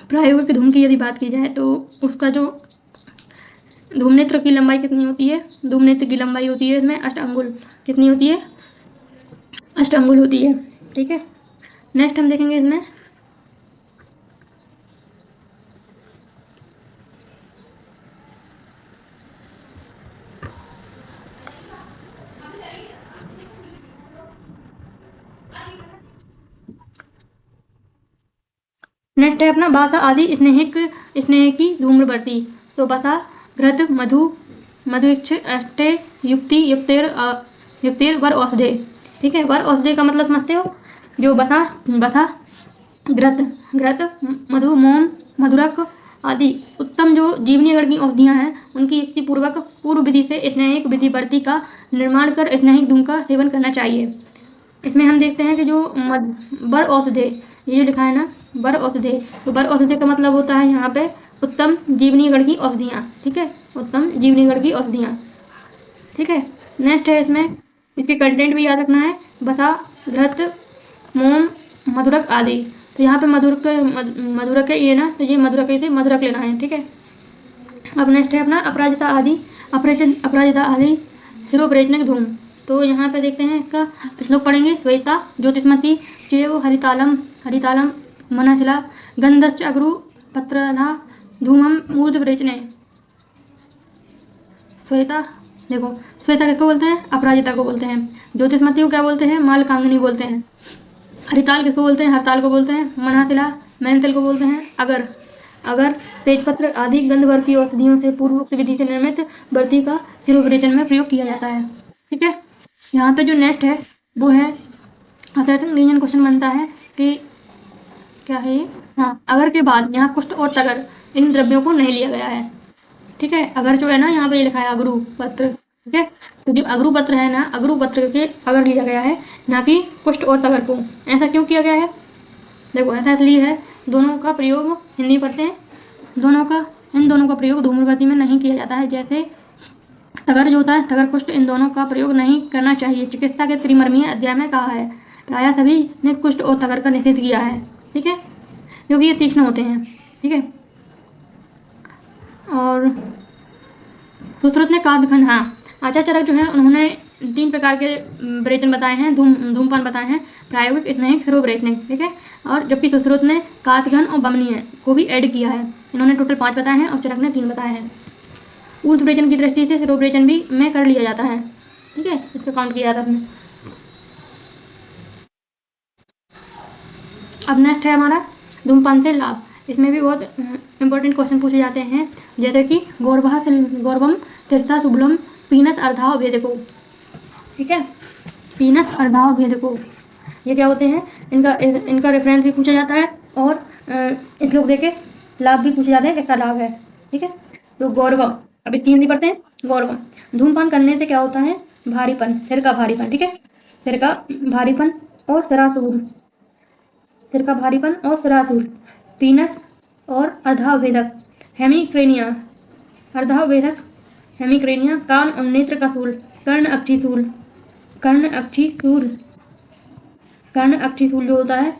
प्रायोगिक धूम की यदि बात की जाए तो उसका जो धूमनेत्र की लंबाई कितनी होती है, धूमनेत्र की लंबाई होती है इसमें 8 अंगुल। कितनी होती है, 8 अंगुल होती है। ठीक है, नेक्स्ट हम देखेंगे इसमें नेक्स्ट है अपना बासा आदि स्नेह की धूम्रवर्ती। तो बासा, घृत, मधु, मधुइक्ष, अष्टे, युक्ति, युक्तेर, वर औषधे। ठीक है, वर औषधे का मतलब समझते हो? जो बसा, घृत, मधु, मोम, मधुरक आदि उत्तम जो जीवनीय गण की औषधियाँ हैं उनकी युक्ति पूर्वक पूर्व विधि से स्नेहिक विधिवर्ती का निर्माण कर स्नेहिक धूम का सेवन करना चाहिए। इसमें हम देखते हैं कि जो वर औषधे, ये जो लिखा है ना वर औषधे, तो वर औषधे का मतलब होता है यहाँ पे उत्तम जीवनीय गण की औषधियाँ। ठीक है, उत्तम जीवनीय गण की औषधियाँ। ठीक है, नेक्स्ट है इसमें इसके कंटेंट भी याद रखना है। बसा, घृत, मोम, मधुरक आदि। तो यहाँ पे मधुरक है ये ना, तो ये मधुरक से मधुरक लेना है। ठीक है, अब नेक्स्ट है अपना अपराजिता आदि शिरोपरेचनिक धूम। तो यहाँ पे देखते हैं इसका श्लोक पढ़ेंगे। श्वेता, ज्योतिष्मती, चेव, हरितालम मनशिला, गंधश्च अग्रु पत्रधा धूमम मूर्धप्रेचने। श्वेता, देखो श्वेता किसको बोलते हैं? अपराजिता को बोलते हैं। ज्योतिष्मती को क्या बोलते हैं? मालकांगनी बोलते हैं। हरिताल किसको बोलते हैं? हरताल को बोलते हैं। मनातिला, मैनतिल को बोलते हैं। अगर तेजपत्र आदि गंधवर्ग की औषधियों से पूर्वोक्त विधि से निर्मित वर्ती का शिरोपरेचन में प्रयोग किया जाता है। ठीक है, यहाँ पे जो नेक्स्ट है वो है अत्यधिक रीजन क्वेश्चन बनता है कि क्या है ये? हाँ, अगर के बाद यहाँ कुष्ठ और तगर इन द्रव्यों को नहीं लिया गया है। ठीक है, अगर जो है ना यहाँ पे ये लिखा है अगरू पत्र। ठीक है, तो जो अगरू पत्र है ना, अगरू पत्र के अगर लिया गया है ना कि कुष्ठ और तगर को। ऐसा क्यों किया गया है? देखो ऐसा इसलिए है, दोनों का प्रयोग हिंदी पढ़ते हैं, इन दोनों का प्रयोग धूम्रवर्ती में नहीं किया जाता है। जैसे तगर जो होता है, तगर कुष्ठ, इन दोनों का प्रयोग नहीं करना चाहिए। चिकित्सा के त्रिमर्मीय अध्याय में कहा है। प्रायः सभी ने कुष्ठ और तगर का निषेध किया है। ठीक है, क्योंकि ये तीक्ष्ण होते हैं। ठीक है, और सुश्रुत ने कादखंड, हाँ, आचार्यचरक जो है उन्होंने 3 प्रकार के विरेचन बताए हैं, धूमपान बताए हैं, प्रायोगिक, स्नेहिक, शिरोपरेचनिक। ठीक है, और जबकि सुश्रुत ने कातघन और बमनीय को भी ऐड किया है। इन्होंने टोटल 5 बताए हैं और चरक ने 3 बताए हैं। ऊर्ध्वरेचन की दृष्टि से शिरोपरेचन भी में कर लिया जाता है। ठीक है, इसका काउंट किया जाता है। अब नेक्स्ट है हमारा धूमपान से लाभ। इसमें भी बहुत इंपॉर्टेंट क्वेश्चन पूछे जाते हैं, जैसे कि गौरवम तीर्था सुबलम पीनत अर्धाव भेदको। ठीक है, पीनत अर्धाव भेदको, ये क्या होते हैं? इनका रेफरेंस भी पूछा जाता है और श्लोक देके लाभ भी पूछे जाते हैं, किसका लाभ है। ठीक है, तो गौरवम, अभी 3 ही पढ़ते हैं। गौरवम, धूमपान करने से क्या होता है? भारीपन, सिर का भारीपन। ठीक है, सिर का भारीपन और सरासुर, पीनस और अर्धाभेदक, हेमिक्रेनिया, कान और नेत्र का शूल, कर्ण अक्षिशूल जो होता है।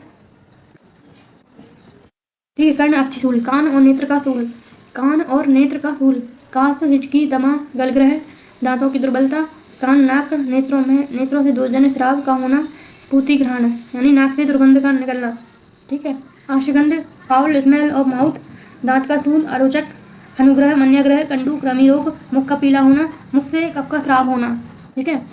ठीक है, कर्ण अक्षिशूल, कान और नेत्र का शूल, काश, हिचकी, दमा, गलग्रह, दांतों की दुर्बलता, कान, नाक, नेत्रों से दोषजन्य स्राव का होना, पूतिग्रहण यानी नाक से दुर्गंध का निकलना। ठीक है, आशगंध, फाउल स्मेल ऑफ माउथ, दांत का शूल, अरोचक, अनुग्रह, मन्याग्रह, कंडू, कृमि रोग, मुख का पीला होना, मुख से कफ का स्राव होना। ठीक है,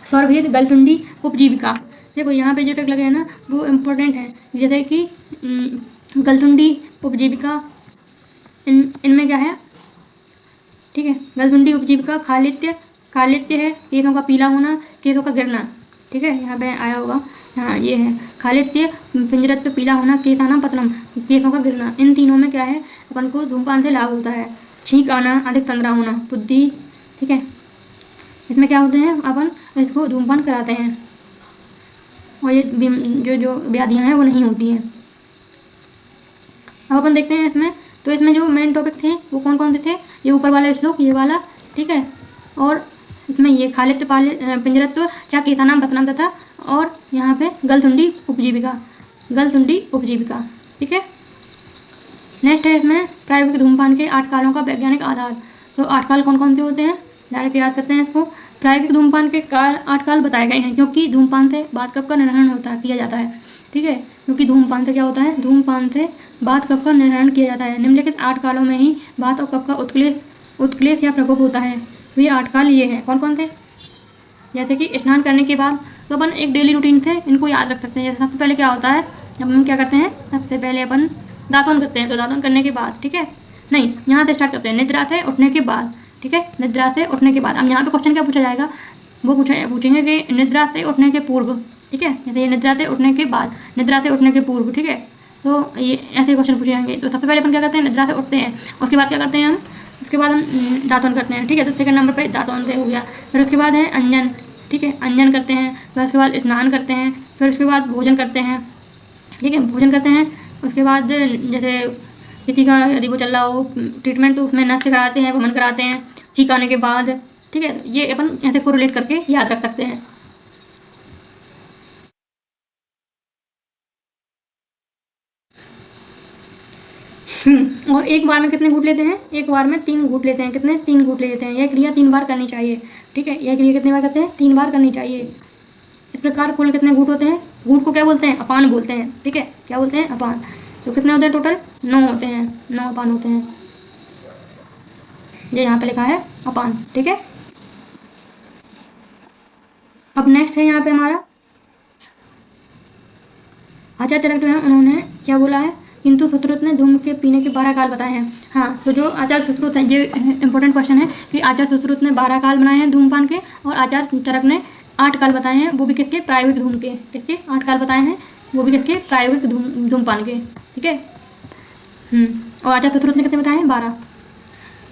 स्वरभेद, गलसुंडी, उपजीविका। देखो यहाँ पे जो टैग लगे हैं ना वो इम्पोर्टेंट है, जैसे कि गलसुंडी, उपजीविका, इनमें क्या है? ठीक है, गलसुंडी, उपजीविका, खालित्य है, केसों का पीला होना, केसों का गिरना। ठीक है, यहाँ पे आया होगा, हाँ ये है खालित्य, पिंजरत्व, पीला होना, केसाना पतनम, केसों का गिरना। इन तीनों में क्या है? अपन को धूमपान से लाभ होता है। छींक आना, अधिक तंद्रा होना, बुद्धि। ठीक है, इसमें क्या होते हैं? अपन इसको धूमपान कराते हैं और ये जो व्याधियाँ हैं वो नहीं होती हैं। अब अपन देखते हैं इसमें, तो इसमें जो मेन टॉपिक थे वो कौन कौन से थे? ये ऊपर वाला श्लोक, ये वाला। ठीक है, और इसमें ये खालित्य, पिंजरत्व, चा, केसानाम, पतनम तथा, और यहाँ पे गलसुंडी उपजीविका। ठीक है, नेक्स्ट है इसमें प्रायोगिक धूमपान के 8 कालों का वैज्ञानिक आधार। तो 8 काल कौन कौन से होते हैं? डायरेक्ट याद करते हैं इसको। प्रायोगिक धूमपान के 8 काल बताए गए हैं, क्योंकि धूमपान से बात कफ का निर्हरण किया जाता है। ठीक है, क्योंकि धूमपान से क्या होता है? धूमपान से बात कफ का निर्हरण किया जाता है। निम्नलिखित 8 कालों में ही बात और कफ का उत्क्लेश या प्रकोप होता है। वे 8 काल ये हैं, कौन कौन थे? जैसे कि स्नान करने के बाद, तो अपन एक डेली रूटीन थे, इनको याद रख सकते हैं। जैसे सबसे पहले क्या होता है, जब हम क्या करते हैं, सबसे पहले अपन दातुन करते हैं, तो दातुन करने के बाद, ठीक है, नहीं यहाँ से स्टार्ट करते हैं, निद्रा से उठने के बाद, ठीक है, निद्रा से उठने के बाद। अब यहाँ पे क्वेश्चन क्या पूछा जाएगा, वो पूछेंगे कि निद्रा से उठने के पूर्व, ठीक है, जैसे ये निद्रा से उठने के बाद, निद्रा से उठने के पूर्व, ठीक है, तो ये ऐसे क्वेश्चन पूछे जाएंगे। तो सबसे पहले अपन क्या करते हैं, निद्रा से उठते हैं, उसके बाद क्या करते हैं हम, उसके बाद हम दातुन करते हैं, ठीक है, तो सेकंड नंबर पर दातुन से हो गया। फिर उसके बाद है अंजन, ठीक है, अंजन करते हैं, फिर उसके बाद स्नान करते हैं, फिर उसके बाद भोजन करते हैं, ठीक है, भोजन करते हैं। उसके बाद जैसे किसी का यदि वो चल रहा हो ट्रीटमेंट, तो उसमें नष्ट कराते हैं, वमन कराते हैं, चीख आने के बाद, ठीक है, ये अपन ऐसे कोरिलेट करके याद रख सकते हैं। और एक बार में कितने घूंट लेते हैं, एक बार में 3 घूंट लेते हैं, कितने, 3 घूंट लेते हैं। यह क्रिया 3 बार करनी चाहिए, ठीक है, यह क्रिया कितनी बार करते हैं, 3 बार करनी चाहिए। इस प्रकार कुल कितने घूंट होते हैं, घूंट को क्या बोलते हैं, अपान बोलते हैं, ठीक है, क्या बोलते हैं, अपान। तो कितने होते हैं टोटल, 9 होते हैं, 9 अपान होते हैं, ये यहाँ पे लिखा है अपान, ठीक है। अब नेक्स्ट है यहाँ पे हमारा आचार्य चरक जो है, उन्होंने क्या बोला है, किंतु सुश्रुत ने धूम के पीने के 12 काल बताए हैं। हाँ, तो जो आचार्य सुश्रुत हैं, ये इंपॉर्टेंट क्वेश्चन है कि आचार्य सुश्रुत ने 12 काल बनाए हैं धूमपान के, और आचार्य चरक ने 8 काल बताए हैं, वो भी किसके, प्रायोगिक धूम के, किसके 8 काल बताए हैं, वो भी किसके, प्रायोगिक धूमपान के, ठीक है। और आचार्य सुश्रुत ने कितने बताए हैं, 12।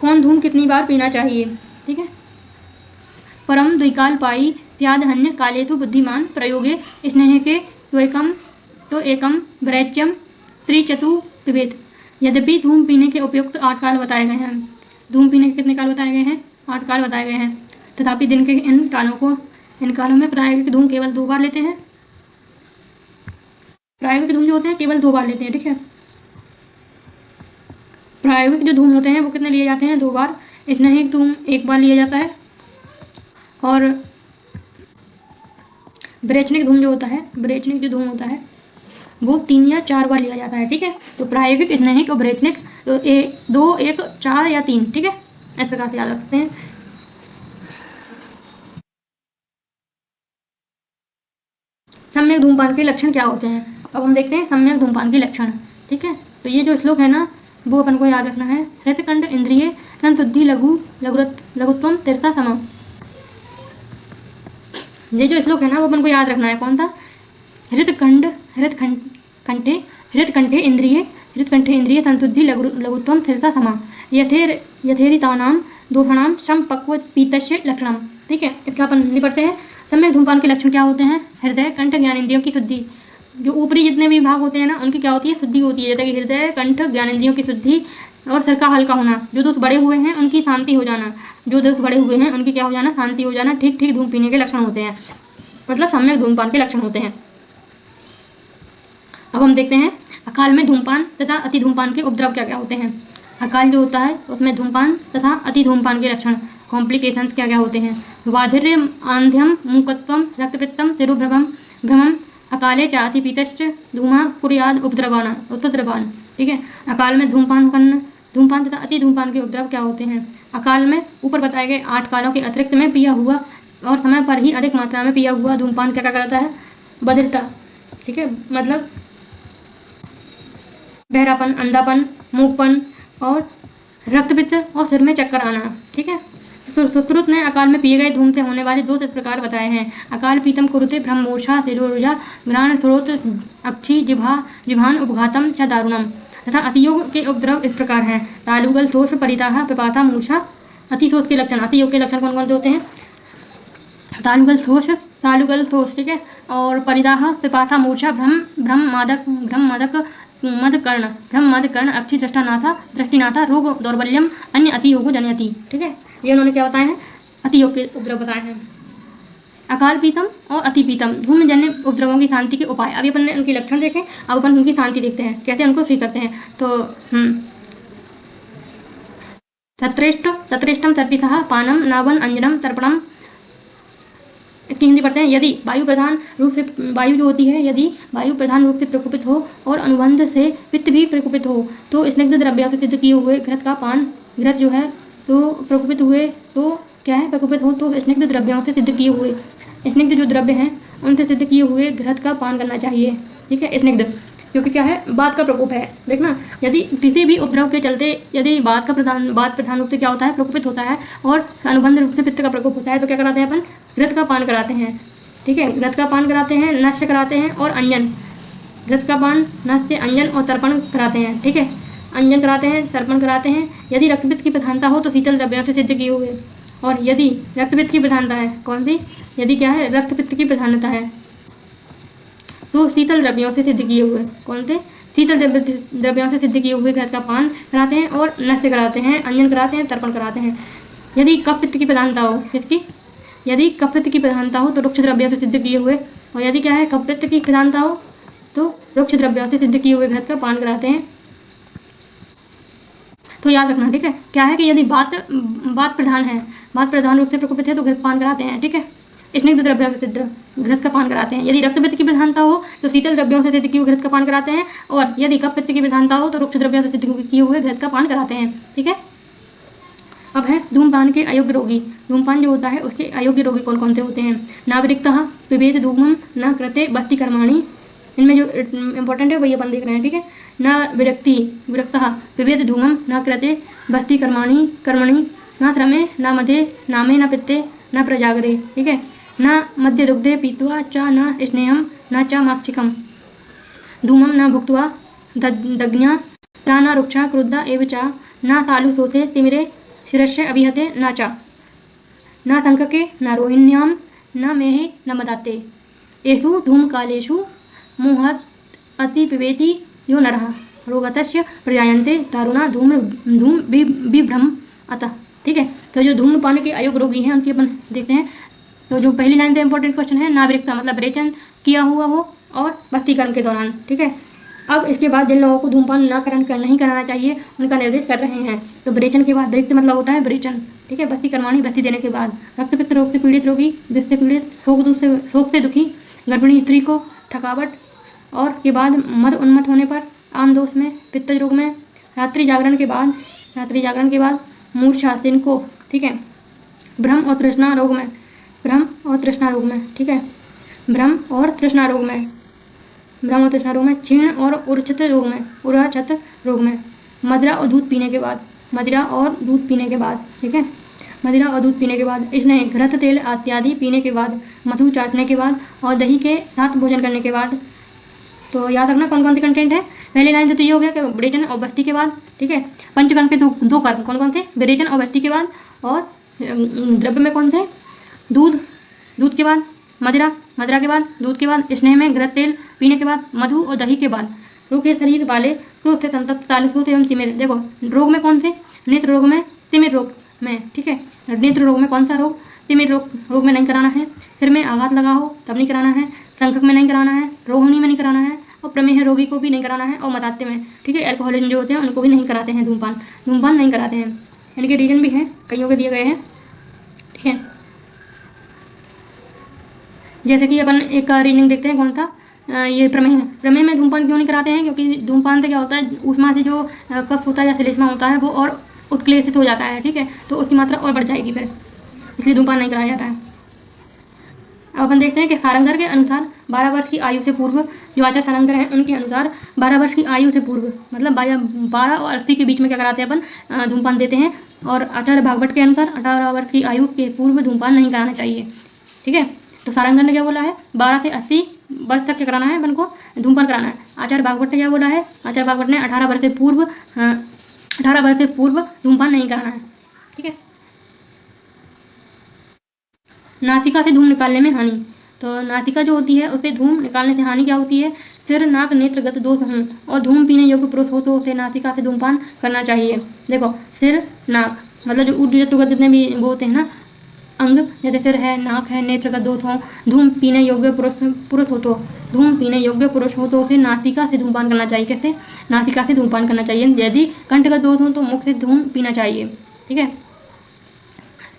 कौन धूम कितनी बार पीना चाहिए, ठीक है, परम द्विकाल पाई त्यादहन्य कालेतु बुद्धिमान प्रयोगे स्नेह के तो एकम वैच्यम त्रिचतु पिबेत। यद्यपि धूम पीने के उपयुक्त 8 काल बताए गए हैं, धूम पीने के कितने काल बताए गए हैं, 8 काल बताए गए हैं, तथापि दिन के इन कालों में प्रायोगिक धूम केवल 2 बार लेते हैं, प्रायोगिक धूम जो होते हैं केवल 2 बार लेते हैं, ठीक है। प्रायोगिक जो धूम होते हैं वो कितने लिए जाते हैं, 2 बार। स्नेहिक धूम 1 बार लिया जाता है, और ब्रेचनिक धूम जो होता है, ब्रेचनिक जो धूम होता है वो 3 या 4 बार लिया जाता है, ठीक है। तो प्रायोगिक, स्नेहिक और ब्रेचनिक, तो 2, 1, 4 या 3, ठीक है, इस प्रकार से याद रख सकते हैं। सम्यक धूमपान के लक्षण क्या होते हैं, अब हम देखते हैं सम्यक धूमपान के लक्षण, ठीक है। तो ये जो श्लोक है ना, वो अपन को याद रखना है। हृतकंड इंद्रिय संशुद्धि लघुत्वम तीर्था सम। ये जो श्लोक है ना, वो अपन को याद रखना है। कौन सा, हृतकंठे इंद्रिय संशुद्धि लघुत्वम स्थिरता समा यथेरितानाम दोषाणाम सम पक्व पीतस्य लक्षणम, ठीक है। इसका अपन हिंदी पढ़ते हैं। सम्यक धूमपान के लक्षण क्या होते हैं, हृदय कंठ ज्ञानेंद्रियों की शुद्धि, जो ऊपरी जितने भी भाग होते हैं ना, उनकी क्या होती है, शुद्धि होती है, जैसे कि हृदय कंठ ज्ञानेंद्रियों की शुद्धि, और सिर का हल्का होना, जो दोष बढ़े हुए हैं उनकी शांति हो जाना, जो दोष बढ़े हुए हैं उनकी क्या हो जाना, शांति हो जाना, ठीक ठीक धूम पीने के लक्षण होते हैं, मतलब सम्यक धूमपान के लक्षण होते हैं। अब हम देखते हैं अकाल में धूमपान तथा अति धूमपान के उपद्रव क्या क्या होते हैं। अकाल जो होता है उसमें धूमपान तथा अति धूमपान के लक्षण, कॉम्प्लिकेशंस क्या क्या होते हैं। वाधिर्य आंध्यम मूकत्वम रक्तपित्तम तिरुभ्रमम अकाले चाति पीतश्च धूमा कुर्याद उपद्रवान, ठीक है। अकाल में धूमपान तथा अति धूमपान के उपद्रव क्या होते हैं। अकाल में ऊपर बताए गए 8 कालों के अतिरिक्त में पिया हुआ और समय पर ही अधिक मात्रा में पिया हुआ धूमपान क्या क्या करता है, बधिरता, ठीक है, मतलब बहरापन, अंधापन, मूकपन और रक्तपित्त और सिर में चक्कर आना, ठीक है। सुश्रुत ने अकाल में पिए गए धूम से होने वाले 2 प्रकार बताए हैं। अकाल पीतम कुरुते ब्रह्मोषा शिरोजा घ्राण स्रोत अक्षी जिभान उपघातम च दारुणम, तथा अतियोग के उपद्रव इस प्रकार हैं। तालुगल शोष परिताह पिपासा मूषा। अतिशोष के लक्षण, अतियोग के लक्षण कौन कौन से होते हैं, तालुगल शोष, ठीक है, और परिदाह पिपासा मूर्छा भ्रम मद कर्ण अक्षी दृष्टिनाथा रोग दौर्बल्यम अन्य अतियोग जनयति, ठीक है। ये उन्होंने क्या बताए हैं, अतियोग के उपद्रव बताए हैं। अकाल पीतम और अति पीतम धूमजन्य उपद्रवों की शांति के उपाय। अभी अपन ने उनके लक्षण देखे, अब अपन उनकी शांति देखते हैं, कैसे उनको फ्री करते हैं। तो तत्रेष्टम तर्पितः पानम नावन अंजनम तर्पणम। इसकी हिंदी पढ़ते हैं। यदि वायु प्रधान रूप से वायु जो होती है, यदि वायु प्रधान रूप से प्रकोपित हो और अनुबंध से पित्त भी प्रकोपित हो, तो स्निग्ध द्रव्यों से सिद्ध किए हुए घृत का पान, घृत जो है तो प्रकोपित हुए तो क्या है, प्रकोपित हो तो स्निग्ध द्रव्यों से सिद्ध किए हुए, स्निग्ध जो द्रव्य हैं उनसे सिद्ध किए हुए घृत का पान करना चाहिए, ठीक है। स्निग्ध क्योंकि क्या है, बात का प्रकोप है। देखना, यदि किसी भी उपद्रव के चलते यदि बात प्रधान रूप से क्या होता है, प्रकोपित होता है और अनुबंध रूप से पित्त का प्रकोप होता है, तो क्या कराते हैं अपन, घृत का पान कराते हैं। ठीक है, घृत का पान कराते हैं, नश्य कराते हैं और अंजन। घृत का पान, नश्य, अंजन और तर्पण कराते हैं। ठीक है, अंजन कराते हैं, तर्पण कराते हैं। यदि रक्तपित्त की प्रधानता हो तो शीतल द्रव्यों से सिद्ध किए हुए, और यदि रक्तपित्त की प्रधानता है, कौन सी, यदि क्या है, रक्तपित्त की प्रधानता है तो शीतल द्रव्यों से सिद्ध किए हुए, कौन से, शीतल द्रव्यों से सिद्ध किए हुए घृत का पान कराते हैं और नश्य कराते हैं, अंजन कराते हैं, तर्पण कराते हैं। यदि कफ पित्त की प्रधानता हो, किसकी, यदि कफ पित्त की प्रधानता हो तो रुक्ष द्रव्यों से सिद्ध किए हुए, और यदि क्या है, कफ पित्त की प्रधानता हो तो रुक्ष द्रव्यों से सिद्ध किए हुए घृत का पान कराते हैं। तो याद रखना, ठीक है, क्या है कि यदि बात प्रधान है, बात प्रधान रूप से प्रकोपित है तो घृत पान कराते हैं। ठीक है, स्निग्ध द्रव्यों से सिद्ध घृत का पान कराते हैं। यदि रक्तपित्त की प्रधानता हो तो शीतल द्रव्यों से सिद्ध किए हुए घृत का पान कराते हैं, और यदि कफ पित्त की प्रधानता हो तो रुक्ष द्रव्यों से सिद्ध किए हुए घृत का पान कराते हैं। ठीक है, अब है धूमपान के अयोग्य रोगी। धूमपान जो होता है उसके अयोग्य रोगी कौन कौन से होते हैं, नाविरिक्तः पिबेत धूमं न कृते बस्ति कर्माणि। इनमें जो इंपॉर्टेंट है वही अपन देख रहे हैं। ठीक है, न विरक्तः पिबेत धूमं न कृते बस्ति कर्मणि न श्रमे न मदे नामे न पित्ते न प्रजागरे। ठीक है, न मध्य दुग्धे पीत्वा च न स्नेहम न च माक्षिकम धूमं न भुक्त्वा दग्न्या च न रुक्षा क्रुद्धा एव च न तालु सोते तिमिरे शिरस्य अभिहते न च न संकके न रोहिण्यां न मेहे न मदाते एषु धूमकालेषु मोहात् अति पिबेति यो नरः रोगतस्य प्रजायन्ते दारुणा धूम विभ्रम अतः। ठीक है, तो जो धूम्रपान के अयोग्य रोगी हैं उनकी अपन देखते हैं। तो जो पहली लाइन पे इंपॉर्टेंट क्वेश्चन है, नागरिकता मतलब विरेचन किया हुआ हो और बस्ती कर्म के दौरान। ठीक है, अब इसके बाद जिन लोगों को धूमपान नहीं कराना चाहिए उनका निर्देश कर रहे हैं। तो विरेचन के बाद विरिक्त मतलब होता है विरेचन। ठीक है, बस्ती कर्माणी बस्ती देने के बाद, रक्तपित्त रोग से पीड़ित रोगी, विष से पीड़ित, शोक से दुखी गर्भिणी स्त्री को, थकावट और के बाद मद उन्मत्त होने पर, आमदोष में, पित्त रोग में, रात्रि जागरण के बाद मूर्छा को। ठीक है, भ्रम और तृष्णा रोग में, ठीक है, भ्रम और तृष्णा रोग में, क्षीण और उर्छित रोग में, मदिरा और दूध पीने के बाद, ठीक है, मदिरा और दूध पीने के बाद, इसने घृत तेल इत्यादि पीने के बाद, मधु चाटने के बाद और दही के साथ भोजन करने के बाद। तो याद रखना कौन कौन से कंटेंट है। पहले लाइन तो ये हो गया कि विरेचन और बस्ती के बाद। ठीक है, पंचकर्म के दो कर्म कौन कौन थे, विरेचन और बस्ती के बाद, और द्रव्य में कौन थे, दूध के बाद, मदिरा के बाद, दूध के बाद, स्नेह में घृत तेल पीने के बाद, मधु और दही के बाद, रोग के शरीर वाले, क्रोध से संतप्त, तालुसूत एवं तिमिर। देखो रोग में कौन थे, नेत्र रोग में, तिमिर रोग में। ठीक है, नेत्र रोग में कौन सा रोग, तिमिर रोग में नहीं कराना है, सिर में आघात लगा हो तब नहीं कराना है, संकट में नहीं कराना है, रोहिणी में नहीं कराना है, और प्रमेह रोगी को भी नहीं कराना है, और मदाते में। ठीक है, एल्कोहलिन जो होते हैं उनको भी नहीं कराते हैं, धूमपान नहीं कराते हैं। इनके रीजन भी हैं, कईयों के दिए गए हैं। ठीक है, जैसे कि अपन एक रीजनिंग देखते हैं, कौन था, ये प्रमेह में धूमपान क्यों नहीं कराते हैं, क्योंकि धूमपान से क्या होता है, ऊष्मा से जो कफ होता है या श्लेष्मा होता है वो और उत्क्लेशित हो जाता है। ठीक है, तो उसकी मात्रा और बढ़ जाएगी फिर, इसलिए धूमपान नहीं कराया जाता है। अब अपन देखते हैं कि सारंगर के अनुसार 12 वर्ष की आयु से पूर्व, जो आचार्य सारंगर हैं उनके अनुसार 12 वर्ष की आयु से पूर्व मतलब 12 और 80 के बीच में क्या कराते हैं अपन, धूमपान देते हैं। और आचार्य भागवत के अनुसार 18 वर्ष की आयु के पूर्व धूमपान नहीं कराना चाहिए। ठीक है, तो सारंगर ने क्या बोला है, 12 से 80 वर्ष तक क्या कराना है अपन को, धूमपान कराना है। आचार्य भागवत ने क्या बोला है, आचार्य भागवत ने 18 वर्ष से पूर्व धूमपान नहीं कराना है। ठीक है, नासिका से धूम निकालने में हानि। तो नासिका जो होती है उससे धूम निकालने से हानि क्या होती है, सिर नाक नेत्रगत दोष हों और धूम पीने योग्य पुरुष हो तो उसे नासिका से धूमपान करना चाहिए। देखो सिर नाक मतलब जो ऊर्ध्वगत जितने भी वो होते हैं ना अंग, जैसे सिर है, नाक है, नेत्रगत दोष हो, धूम पीने योग्य पुरुष हो तो उसे नासिका से धूमपान करना चाहिए। कैसे, नासिका से धूमपान करना चाहिए। यदि कंठगत दोष हो तो मुख से धूम पीना चाहिए। ठीक है,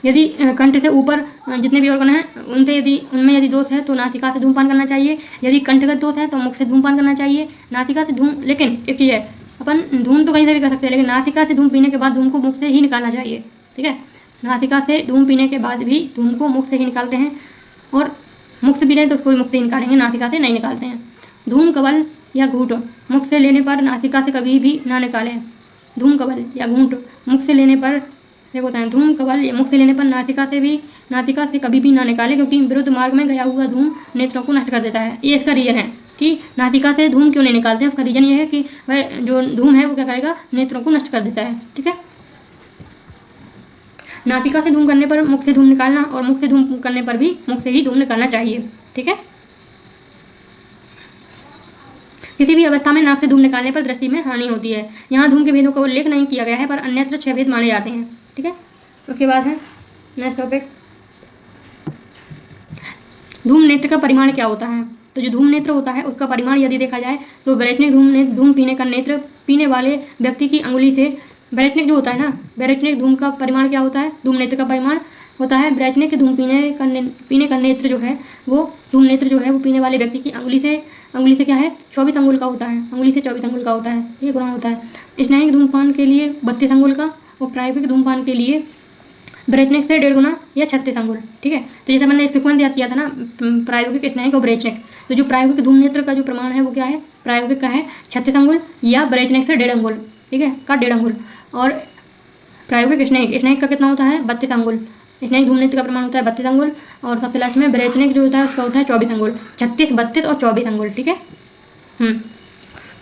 यदि कंठ से ऊपर जितने भी ऑर्गन हैं उनमें यदि दोष है तो नासिका से धूमपान करना चाहिए। यदि कंठगत दोष है तो मुख से धूमपान करना चाहिए, नासिका से धूम। लेकिन एक चीज़ है, अपन धूम तो कहीं से भी कर सकते हैं, लेकिन नासिका से धूम पीने के बाद धूम को मुख से ही निकालना चाहिए। ठीक है, नासिका से धूम पीने के बाद भी धूम को मुख से ही निकालते हैं, और मुख से पी रहे हैं तो उसको भी मुख से ही निकालेंगे, नासिका से नहीं निकालते हैं। धूम कवल या घूंट मुख से लेने पर नासिका से कभी भी ना निकालें। धूम कवल या घूंट मुख से लेने पर होता है। धूम कवल मुख से लेने पर नासिका से कभी भी ना निकालें, क्योंकि विरुद्ध मार्ग में गया हुआ धूम नेत्रों को नष्ट कर देता है। ये इसका रीजन है कि नासिका से धूम क्यों नहीं निकालते हैं। उसका रीजन ये है कि वह जो धूम है वो क्या करेगा, नेत्रों को नष्ट कर देता है। ठीक है, नासिका से धूम करने पर मुख से धूम निकालना, और मुख से धूम करने पर भी मुख से ही धूम निकालना चाहिए। ठीक है, किसी भी अवस्था में नाक से धूम निकालने पर दृष्टि में हानि होती है। यहाँ धूम के भेदों का उल्लेख नहीं किया गया है, पर अन्यत्र 6 भेद माने जाते हैं। ठीक है, उसके बाद है नेक्स्ट टॉपिक, धूम नेत्र का परिमाण क्या होता है। तो जो धूम नेत्र होता है उसका परिमाण यदि देखा जाए तो बैरेचनिक धूम पीने का नेत्र पीने वाले व्यक्ति की अंगुली से, बैरेचनिक जो होता है ना, बैरेचनिक धूम का परिमाण क्या होता है, धूम नेत्र का परिमाण होता है बैरेचनिक धूम पीने का नेत्र जो है वो, धूम नेत्र जो है वो पीने वाले व्यक्ति की अंगुली से क्या है, 24 अंगुल का होता है। अंगुली से 24 अंगुल का होता है, ये गुना होता है। स्नायिक धूमपान के लिए 32 अंगुल का, और प्रायोगिक धूमपान के लिए ब्रेचनिक से 1.5 गुना या 36 अंगुल। ठीक है, तो जैसे मैंने सीक्वेंस याद किया था ना, प्रायोगिक, स्नायिक और ब्रेचनिक, तो जो प्रायोगिक धूम नेत्र का जो प्रमाण है वो क्या है, प्रायोगिक का है 36 अंगुल या ब्रेचनिक से 1.5 अंगुल। ठीक है, का 1.5 अंगुल। और प्रायोगिक स्नायिक का कितना होता है, 32 अंगुल। स्नायिक धूम नेत्र का प्रमाण होता है 32 अंगुल, और सबसे लास्ट में ब्रेचनिक जो होता है उसका होता है 24 अंगुल। 36, 32 और 24 अंगुल। ठीक है,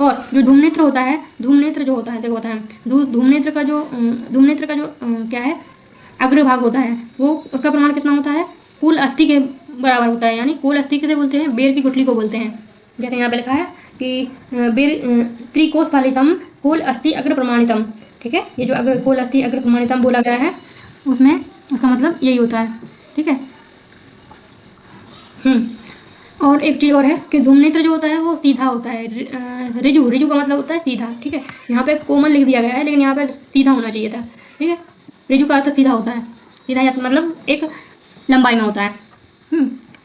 और जो धूम नेत्र होता है, धूम नेत्र जो होता है देखो होता है, धूम नेत्र का जो क्या है, अग्रभाग होता है, वो उसका प्रमाण कितना होता है, कुल अस्थि के बराबर होता है। यानी कुल अस्थि किसे बोलते हैं, बेर की गुठली को बोलते हैं। जैसे यहाँ पे लिखा है कि बेर त्रिकोश फालितम कुल अस्थि अग्र प्रमाणितम। ठीक है, ये जो अग्र कुल अस्थि अग्र प्रमाणितम बोला गया है उसमें उसका मतलब यही होता है। ठीक है, और एक चीज़ और है कि धूम नेत्र जो होता है वो सीधा होता है, रिजु का मतलब होता है सीधा। ठीक है, यहाँ पे कोमल लिख दिया गया है, लेकिन यहाँ पे सीधा होना चाहिए था। ठीक है, रिजु का अर्थ सीधा होता है, सीधा या मतलब एक लंबाई में होता है,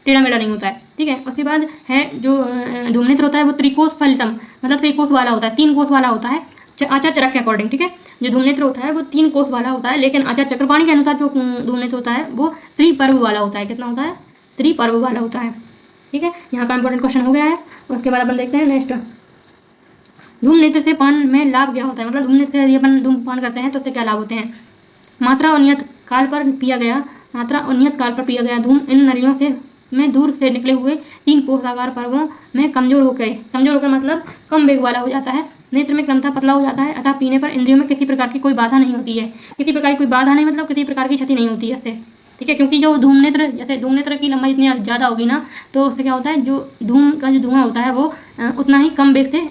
टेढ़ा मेढ़ा नहीं होता है। ठीक है, उसके बाद है जो धूम नेत्र होता है वो त्रिकोश फलितम, मतलब त्रिकोश वाला होता है, 3 कोश वाला होता है आचार्य चरक के अकॉर्डिंग। ठीक है, जो धूम नेत्र होता है वो 3 कोश वाला होता है, लेकिन आचार्य चक्रपाणी के अनुसार जो धूम नेत्र होता है वो त्रिपर्व वाला होता है। कितना होता है, त्रिपर्व वाला होता है। ठीक है, यहाँ का इंपॉर्टेंट क्वेश्चन हो गया है। उसके बाद अपन देखते हैं नेक्स्ट, धूम नेत्र से पान में लाभ क्या होता है, मतलब धूम नेत्र से यदि अपन धूम पान करते हैं तो उससे क्या लाभ होते हैं। मात्रा और नियत काल पर पिया गया धूम इन नलियों से में दूर से निकले हुए 3 कोषागार पर्वों में कमजोर होकर मतलब कम वेग वाला हो जाता है। नेत्र में क्रमशः पतला हो जाता है, अतः पीने पर इंद्रियों में किसी प्रकार की कोई बाधा नहीं होती है। किसी प्रकार की कोई बाधा नहीं मतलब किसी प्रकार की क्षति नहीं होती है इससे। ठीक है, क्योंकि जो धूम नेत्र, जैसे धूम नेत्र की लंबाई इतनी ज़्यादा होगी ना, तो उससे क्या होता है, जो धूम का जो धुआं होता है वो उतना ही कम वेग से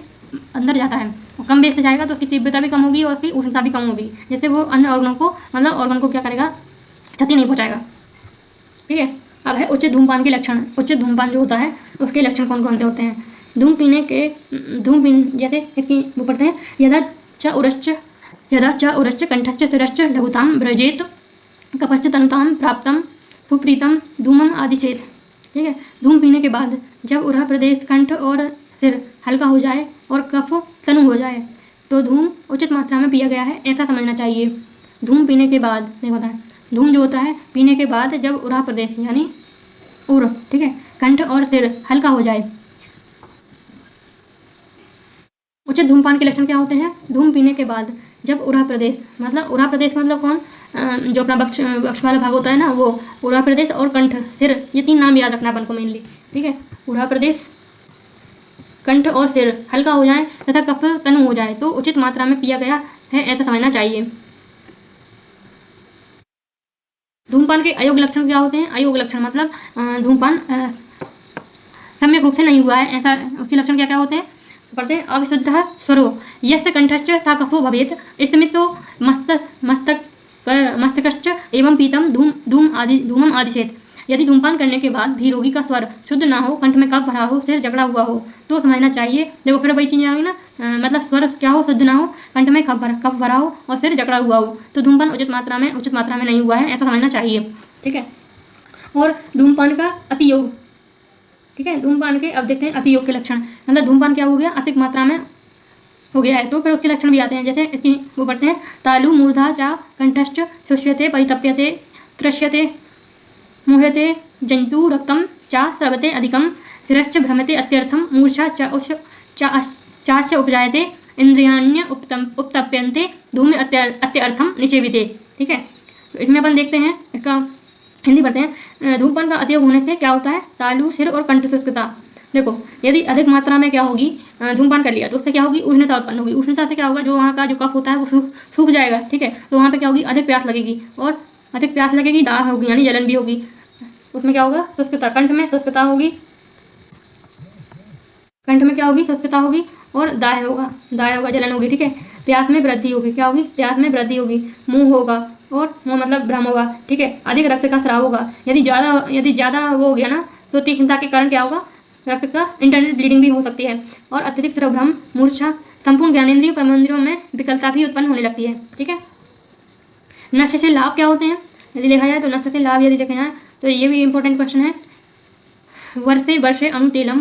अंदर जाता है, और कम वेग से जाएगा तो उसकी तीव्रता भी कम होगी और उसकी उष्णता भी कम होगी, जिससे वो अन्य ऑर्गन को मतलब ऑर्गन को क्या करेगा, क्षति नहीं पहुँचाएगा। ठीक है, अब है उचित धूमपान के लक्षण। उचित धूमपान जो होता है उसके लक्षण कौन कौन से होते हैं। जैसे इसकी वो पढ़ते हैं, यदा च उरश्च कंठश्च तिरश्च लघुताम व्रजेत कपश्च तनुताम प्राप्तम सुप्रीतम धूमम आदि चेत। ठीक है, धूम पीने के बाद जब उरह प्रदेश, कंठ और सिर हल्का हो जाए और कफ तनु हो जाए तो धूम उचित मात्रा में पिया गया है, ऐसा समझना चाहिए। धूम पीने के बाद देखो होता है, धूम जो होता है पीने के बाद जब उरह प्रदेश यानी उर, ठीक है, कंठ और सिर हल्का हो जाए। उचित धूमपान के लक्षण क्या होते हैं। धूम पीने के बाद जब उरह प्रदेश मतलब कौन, जो अपना बक्ष वाला भाग होता है ना, वो उरह प्रदेश और कंठ, सिर, ये 3 नाम याद रखना अपन को मेनली। ठीक है, उरह प्रदेश, कंठ और सिर हल्का हो जाए तथा कफ तनु हो जाए तो उचित मात्रा में पिया गया है, ऐसा समझना चाहिए। धूमपान के अयोग्य लक्षण क्या होते हैं। अयोग्य लक्षण मतलब धूमपान सम्यक रूप से नहीं हुआ है, ऐसा उसके लक्षण क्या क्या होते हैं पढ़ते हैं। अविशुद्ध स्वरो यस्य कंठश्च सा कफो भवेत स्मितो मस्तकश्च एवं पीतम धूमम आदि चेत। यदि धूमपान करने के बाद भी रोगी का स्वर शुद्ध ना हो, कंठ में कफ भरा हो, सिर जकड़ा हुआ हो तो समझना चाहिए। देखो फिर वही चीज़ें आ गई ना, मतलब स्वर क्या हो, शुद्ध ना हो, कंठ में कफ भरा हो और सिर जकड़ा हुआ हो तो धूमपान उचित मात्रा में नहीं हुआ है, ऐसा समझना चाहिए। ठीक है, और धूमपान का अतियोग। ठीक है, धूमपान के अब देखते हैं अतियोग के लक्षण, मतलब धूमपान क्या हो गया, अधिक मात्रा में हो गया है तो फिर उसके लक्षण भी आते हैं। जैसे इसकी वो पढ़ते हैं, तालु मूर्धा चा कंठश्च शुष्यते परितप्यते त्रश्यते मुह्यते जंतु रक्तम चा स्रवते अधिकम शिरश्च भ्रमते अत्यर्थम मूर्छा चास्य उपजायते इंद्रियाण्य उपतप्यन्ते धूम अत्यर्थम निषेविते। ठीक है, तो इसमें अपन देखते हैं, इसका हिंदी पढ़ते हैं। धूमपान का अतियोग होने से क्या होता है? तालु, सिर और कंठ शुष्कता। देखो, यदि अधिक मात्रा में क्या होगी, धूमपान कर लिया तो उससे क्या होगी? उष्णता उत्पन्न होगी। उष्णता से क्या होगा? जो वहाँ का जो कफ होता है वो सूख जाएगा। ठीक है, तो वहाँ पे क्या होगी? अधिक प्यास लगेगी, और अधिक प्यास लगेगी, दाह होगी, यानी जलन भी होगी। उसमें क्या होगा? शुष्कता, कंठ में शुष्कता होगी, कंठ में क्या होगी? शुष्कता होगी, और दाह होगा, जलन होगी। ठीक है, प्यास में वृद्धि होगी, क्या होगी? प्यास में वृद्धि होगी। मुंह होगा, और मुंह मतलब भ्रम होगा। ठीक है, अधिक रक्त का स्राव होगा। यदि ज़्यादा वो हो गया ना, तो तीक्ष्णता के कारण क्या होगा? रक्त का इंटरनल ब्लीडिंग भी हो सकती है, और अत्यधिक स्राव, भ्रम, मूर्छा, संपूर्ण ज्ञानेंद्रियों कर्मेंद्रियों में विकलता भी उत्पन्न होने लगती है। ठीक है, नशे से लाभ क्या होते हैं यदि देखा जाए? तो नशे से लाभ यदि देखा जाए तो ये भी इंपॉर्टेंट क्वेश्चन है। वर्षे वर्षे अणुतेलम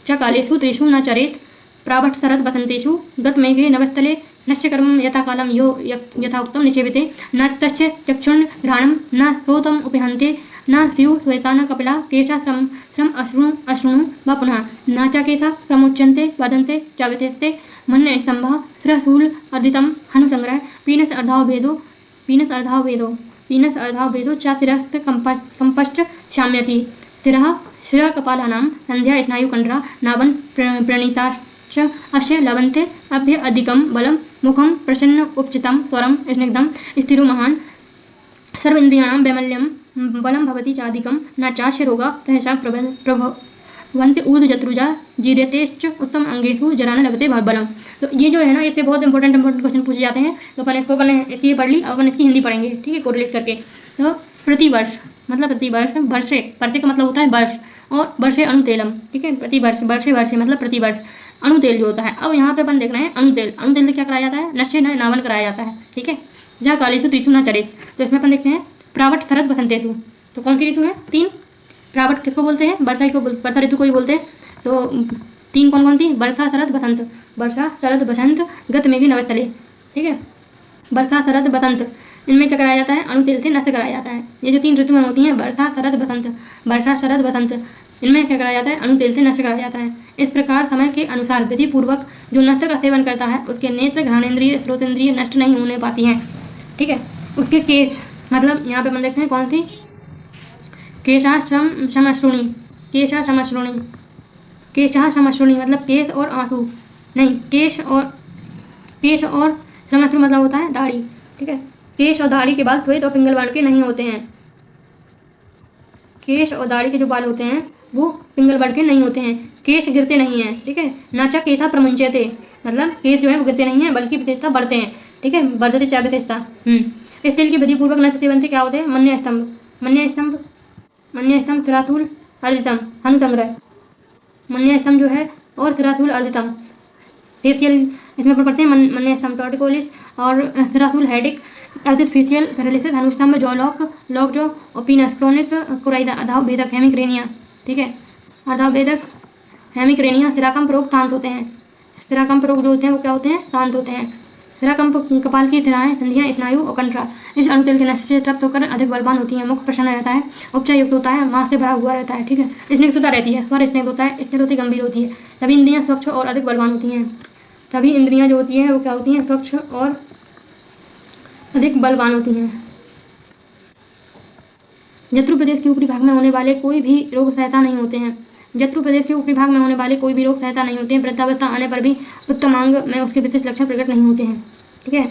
च कालेषु त्रिषु न चरेत प्रावट शरद बसंतेषु गतमेघे नभस्थले नश्य कर्म यथा कालम यो यथा उक्तम निषेविते न तस्य चक्षुर्न घ्राणम न श्रोतम उपहन्ते न स्युः श्वेता न कपिला केशा श्रम अश्रुणु व पुनः नाचाकेता प्रमुच्यन्ते वदन्ते चावितेते मन्य स्तंभः शिरशूल अर्धितम हनुसंग्रह पीनस अर्धावभेदो चातिरस्त कंपश्च शाम्यति शिरः कपालानां संध्या स्नायुकण्डरा नावन प्रणीताश्च अस्य लवन्ते अभ्य अधिकं बलं मुखं प्रसन्न उपचितं स्वरं स्निग्धं स्थिरो महान् सर्वेन्द्रियाणां वैमल्यं बलं भवति चाधिकं न चास्य रोगा सहसा प्रभवन्ति ऊर्ध्वजत्रुजा जीर्यतेश्च उत्तम अंगेषु जरान लगते बलम। तो ये जो है ना, इससे बहुत इंपॉर्टेंट क्वेश्चन पूछे जाते हैं। तो अपन इसको इसकी पढ़ ली, अब अपन इसकी हिंदी पढ़ेंगे। ठीक है, कोरिलेट करके। तो प्रतिवर्ष मतलब प्रतिवर्ष, वर्षे, प्रति का मतलब होता है वर्ष, और वर्षे अणुतेलम। ठीक है, प्रतिवर्ष, वर्षे मतलब प्रतिवर्ष अणुतेल जो होता है। अब यहाँ पे अपन देख रहे हैं अणुतेल से क्या कराया जाता है? नश्य नावन कराया जाता है। ठीक है, जहाँ कालेषु त्रिषु न चरेत। तो इसमें अपन देखते हैं प्रावट शरद बसंतेषु। तो कौन सी ऋतु है? 3। प्रावट किसको बोलते हैं? वर्षा ऋतु को ही बोलते हैं। तो 3 कौन सी? वर्षा शरद बसंत। वर्षा शरद बसंत गत मेघे नभस्थले। ठीक है, वर्षा शरद बसंत, इनमें क्या कराया जाता है? अणुतेल से नष्ट कराया जाता है। ये जो 3 ऋतुएं होती हैं, वर्षा शरद बसंत, इनमें क्या कराया जाता है? अणुतेल से नष्ट कराया जाता है। इस प्रकार समय के अनुसार विधि पूर्वक जो नष्ट का सेवन करता है उसके नेत्र, घ्राणेन्द्रिय, श्रोतेंद्रिय नष्ट नहीं होने पाती हैं। ठीक है, उसके केश, मतलब यहाँ पे हम देखते हैं कौन सी? केशा समश्रुणी मतलब केश और आंसू नहीं, केश और समश्रु मतलब होता है दाढ़ी। ठीक है, केश और दाढ़ी के बाल श्वेत और पिंगल वर्ण के नहीं होते हैं। केश और दाढ़ी के जो बाल होते हैं वो पिंगल वर्ण के नहीं होते हैं। केश गिरते नहीं हैं। ठीक है, नाचा केथा प्रमुंचयते, मतलब केश जो है वो गिरते नहीं हैं, बल्कि विशेषता बढ़ते हैं। ठीक है, वर्धते च विशेषता। इस तेल की विधि पूर्वक नष्ट सेवन से क्या होते हैं? मन्य स्तंभ शिराथूल अर्जितम हनुसंग्रह। मन्य स्तंभ जो है और शिराथूल अर्जितम, फेशियल, इसमें अपन पढ़ते हैं मन्य स्तंभ टॉर्टिकोलिस और शिराथूल हेडिक, अर्जित फेशियल पैरालिसिस, हनुस्तंभ लॉक जो ओपिनस क्रोनिक कोराइदा, अधावभेदक हेमिक्रेनिया। ठीक है, अधावभेदक हेमिक्रेनिया, सिराकंप रोग शांत होते हैं। सिराकंप रोग जो होते हैं वो क्या होते हैं? शांत होते हैं। सिराकंप कपाल की शिराएं, संधियां, स्नायु और कंठरा इस अणुतेल के नशे से तृप्त होकर अधिक बलवान होती हैं। मुख प्रसन्न रहता है, उपचार युक्त होता है, मांस से भरा हुआ रहता है। ठीक है, स्निग्धता रहती है, स्वर स्निग्ध होता है, स्थिर होती, गंभीर होती है। सभी इंद्रियां स्वच्छ और अधिक बलवान होती हैं। सभी इंद्रियां जो होती हैं वो क्या होती हैं? स्वच्छ और अधिक बलवान होती हैं। जत्रु प्रदेश के ऊपरी भाग में होने वाले कोई भी रोग सहता नहीं होते हैं। जत्रु प्रदेश के ऊपरी भाग में होने वाले कोई भी रोग सहता नहीं होते हैं। वृद्धावस्था आने पर भी उत्तमांग में उसके विशिष्ट लक्षण प्रकट नहीं होते हैं। ठीक है,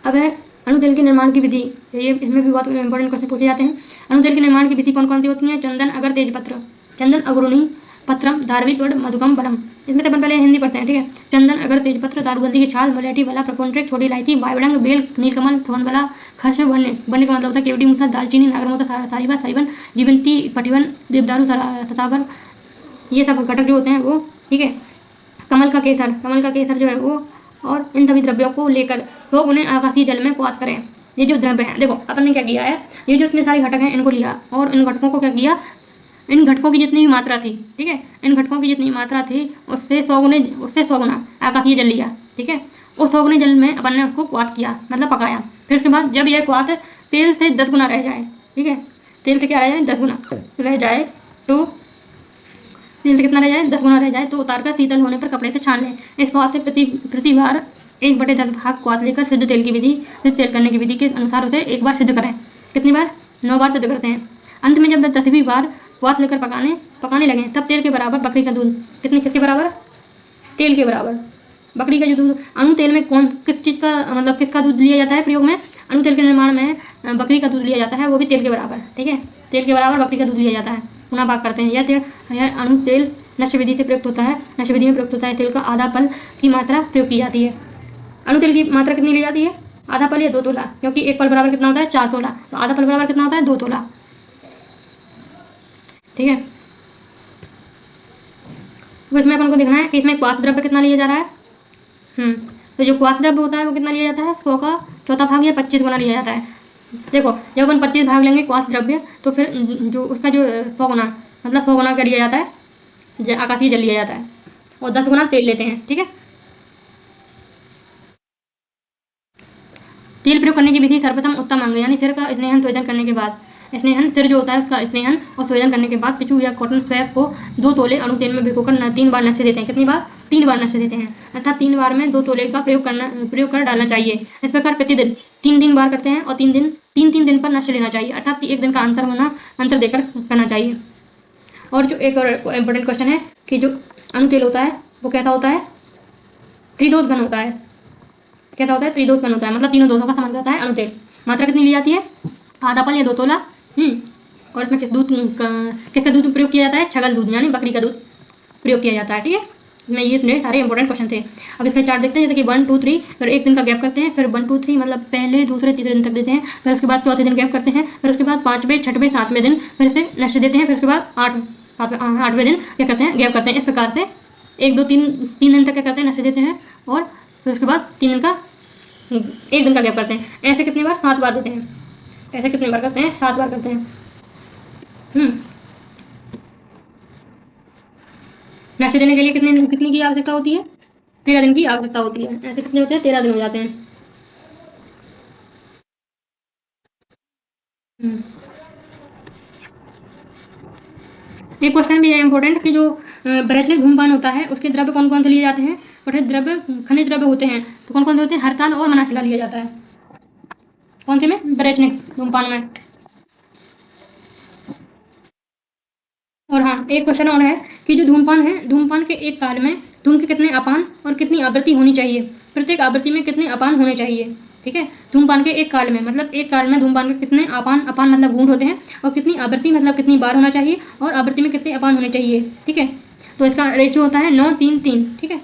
अब है अणुतेल के निर्माण की विधि। ये इसमें भी बहुत इंपॉर्टेंट क्वेश्चन पूछे जाते हैं। अणुतेल के निर्माण की विधि कौन कौन सी होती है? चंदन, अगर, तेजपत्र। चंदन, अग्रुणी, पत्रम, धार्विक, वड, मधुकम, बलम। इसमें तो अपन पहले हिंदी पढ़ते हैं। ठीक है, चंदन, अगर, तेजपत्र, दारूगंधी की छाल, मलेठी, वाला, प्रकोंट्रिक, छोटी इलायची, बायबड़ंग, बेल, नीलकमल, सुगंधवाला, खस, वन्य का मतलब होता है केवटी मूसा, दालचीनी, नागरमोता, सारीबा, साइवन, जीवंती, पटिवन, देवदारू, सतावर, ये सब घटक जो होते हैं वो। ठीक है, कमल का केसर जो है वो, और इन सभी द्रव्यों को लेकर लोग उन्हें आकाशीय जल में क्वात करें। ये जो द्रव्य हैं, देखो अपन ने क्या किया है, ये जो इतने सारे घटक हैं इनको लिया, और इन घटकों को क्या किया? इन घटकों की जितनी भी मात्रा थी, ठीक है, इन घटकों की जितनी मात्रा थी उससे 100 गुना आकाशीय जल लिया। ठीक है, उस 100 गुने जल में अपन ने उसको क्वात किया, मतलब पकाया। फिर उसके बाद जब यह क्वात तेल से 10 गुना रह जाए, ठीक है, तेल से क्या रह जाए? 10 गुना रह जाए, तो तेल से कितना रह जाए, 10 गुना रह जाए तो उतार कर शीतल होने पर कपड़े से छान लें। इस बात से प्रति बार 1/10 भाग क्वाथ लेकर शुद्ध तेल की विधि, शुद्ध तेल करने की विधि के अनुसार उसे एक बार सिद्ध करें। कितनी बार? 9 बार सिद्ध करते हैं। अंत में जब 10वीं बार क्वाथ लेकर पकाने लगें तब तेल के बराबर बकरी का दूध, किसके बराबर? तेल के बराबर बकरी का जो दूध। अणु तेल में किस चीज़ का मतलब किसका दूध लिया जाता है प्रयोग में? अणु तेल के निर्माण में बकरी का दूध लिया जाता है, वो भी तेल के बराबर। ठीक है, तेल के बराबर बकरी का दूध लिया जाता है, पुनः भाग करते हैं। यह अणु तेल नश्य विधि से प्रयुक्त होता है, नश्य विधि में प्रयुक्त होता है। तेल का आधा पल की मात्रा प्रयोग की जाती है। अणु तेल की मात्रा कितनी ली जाती है? आधा पल या 2 तोला, क्योंकि एक पल बराबर कितना होता है? 4 तोला, तो आधा पल बराबर कितना होता है? 2 तोला। ठीक है, तो इसमें अपन को देखना है कि इसमें क्वाथ द्रव्य कितना लिया जा रहा है। तो जो क्वाथ द्रव्य होता है वो कितना लिया जाता है? 100 का चौथा भाग या 25 गुना लिया जाता है। देखो, जब अपन 25 भाग लेंगे क्वाथ द्रव्य तो फिर जो उसका जो 100 गुना मतलब 100 गुना क्या लिया जाता है? आकाशीय जल लिया जाता है, और 10 गुना तेल लेते हैं। ठीक है, तेल प्रयोग करने की विधि सर्वप्रथम उत्तम अंग यानी सिर का स्नेहन स्वेदन करने के बाद, स्नेहन सिर जो होता है उसका स्नेहन और स्वेदन करने के बाद पिचू या कॉटन स्वैप को 2 तोले अणु तेल में भिगोकर 3 बार नशे देते हैं। कितनी बार? 3 बार नशे देते हैं, अर्थात 3 बार में 2 तोले का प्रयोग कर डालना चाहिए। इस प्रकार प्रतिदिन 3 बार करते हैं और 3 दिन पर नशे लेना चाहिए, अर्थात 1 दिन का अंतर देकर करना चाहिए। और जो एक और इम्पोर्टेंट क्वेश्चन है कि जो अणु तेल होता है वो कैसा होता है? त्रिदोष घन होता है। कैसा होता है? त्रिदोष घन होता है, मतलब तीनों दोषों का समान रहता है अणु तेल। मात्रा कितनी ली जाती है? आधा पल या 2 तोला। और इसमें किसका दूध प्रयोग किया जाता है? छगल दूध यानी बकरी का दूध प्रयोग किया जाता है। ठीक है, मैं ये मेरे सारे इंपॉर्टेंट क्वेश्चन थे। अब इसका चार्ट देखते हैं, जैसे कि 1 2 3, फिर 1 दिन का गैप करते हैं, फिर 1 2 3 मतलब पहले दूसरे तीसरे दिन तक देते हैं, फिर उसके बाद चौथे दिन गैप करते हैं, फिर उसके बाद 5वें 6वें 7वें दिन फिर से नशे देते हैं, फिर उसके बाद 8वें दिन क्या करते हैं? गैप करते हैं। इस प्रकार से 1 2 3 दिन तक क्या करते हैं? नशे देते हैं, और फिर उसके बाद 1 दिन का गैप करते हैं। ऐसे कितनी बार? 7 बार देते हैं। ऐसे कितनी बार करते हैं? 7 बार करते हैं। नशे देने के लिए कितनी की आवश्यकता होती है? 13 दिन की आवश्यकता होती है। ऐसे कितने होते हैं? 13 दिन हो जाते हैं। एक क्वेश्चन भी है इंपॉर्टेंट कि जो ब्रजक धूमपान होता है उसके द्रव्य कौन कौन से लिए जाते हैं? कठिन द्रव्य, खनिज द्रव्य होते हैं, तो कौन कौन से होते हैं? हरताल और मनाशिला लिया जाता है। कौन से में? ब्रजनिक धूमपान में। और हाँ, एक क्वेश्चन और है कि जो धूमपान है, धूमपान के एक काल में धूम के कितने अपान और कितनी आवृत्ति होनी चाहिए? प्रत्येक आवृत्ति में कितने अपान होने चाहिए? ठीक है, धूमपान के एक काल में मतलब एक काल में धूमपान के कितने अपान मतलब घूंट होते हैं, और कितनी आवृत्ति मतलब कितनी बार होना चाहिए, और आवृत्ति में कितने अपान होने चाहिए। ठीक है, तो इसका रेशियो होता है 9 3 3। ठीक है,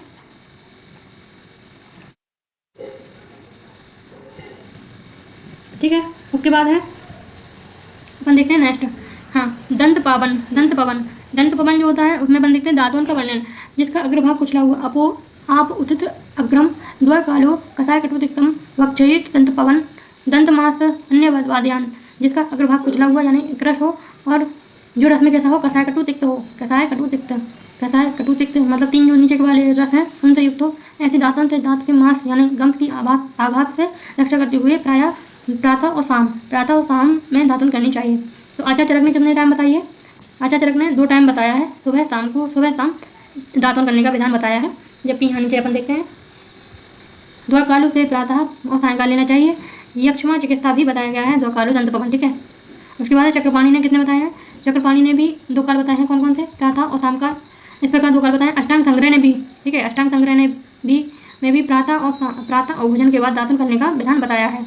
ठीक है, उसके बाद है अपन देखते हैं नेक्स्ट। हाँ, दंत पवन जो होता है उसमें अपन देखते हैं दातों का वर्णन, जिसका अग्रभाग कुचला हुआ अपो आप उथित अग्रम द्वय कालो कसाय कटुतिक्तम वक्षयित दंत पवन दंत मास अन्य वाद्यान, जिसका अग्रभाग कुचला हुआ यानी क्रश हो, और जो रस में कैसा हो? कसाय कटुतिक्त हो। कसाय कटुतिक्त मतलब 3 जो नीचे के वाले रस हैं उनसे युक्त हो। ऐसे दांतों से दांत के मांस यानी गंध की आघात से रक्षा करते हुए प्रातः और शाम में दातुन करनी चाहिए। तो आचार्य चरक ने कितने टाइम बताइए? आचार्य चरक ने 2 टाइम बताया है, सुबह शाम दातुन करने का विधान बताया है। जबकि यहाँ नीचे अपन देखते हैं द्वाकालु से प्रातः और सायंकाल लेना चाहिए। यक्षमा चिकित्सा भी बताया गया है, द्वाकालु दंत पवन। ठीक है, उसके बाद चक्रपाणी ने कितने बताए हैं? चक्रपाणी ने भी 2 काल बताए हैं। कौन कौन थे? प्रातः और शाम काल। इस प्रकार 2 काल बताए। अष्टांग संग्रह ने भी, ठीक है, अष्टांग संग्रह ने भी प्रातः और भोजन के बाद दातुन करने का विधान बताया है।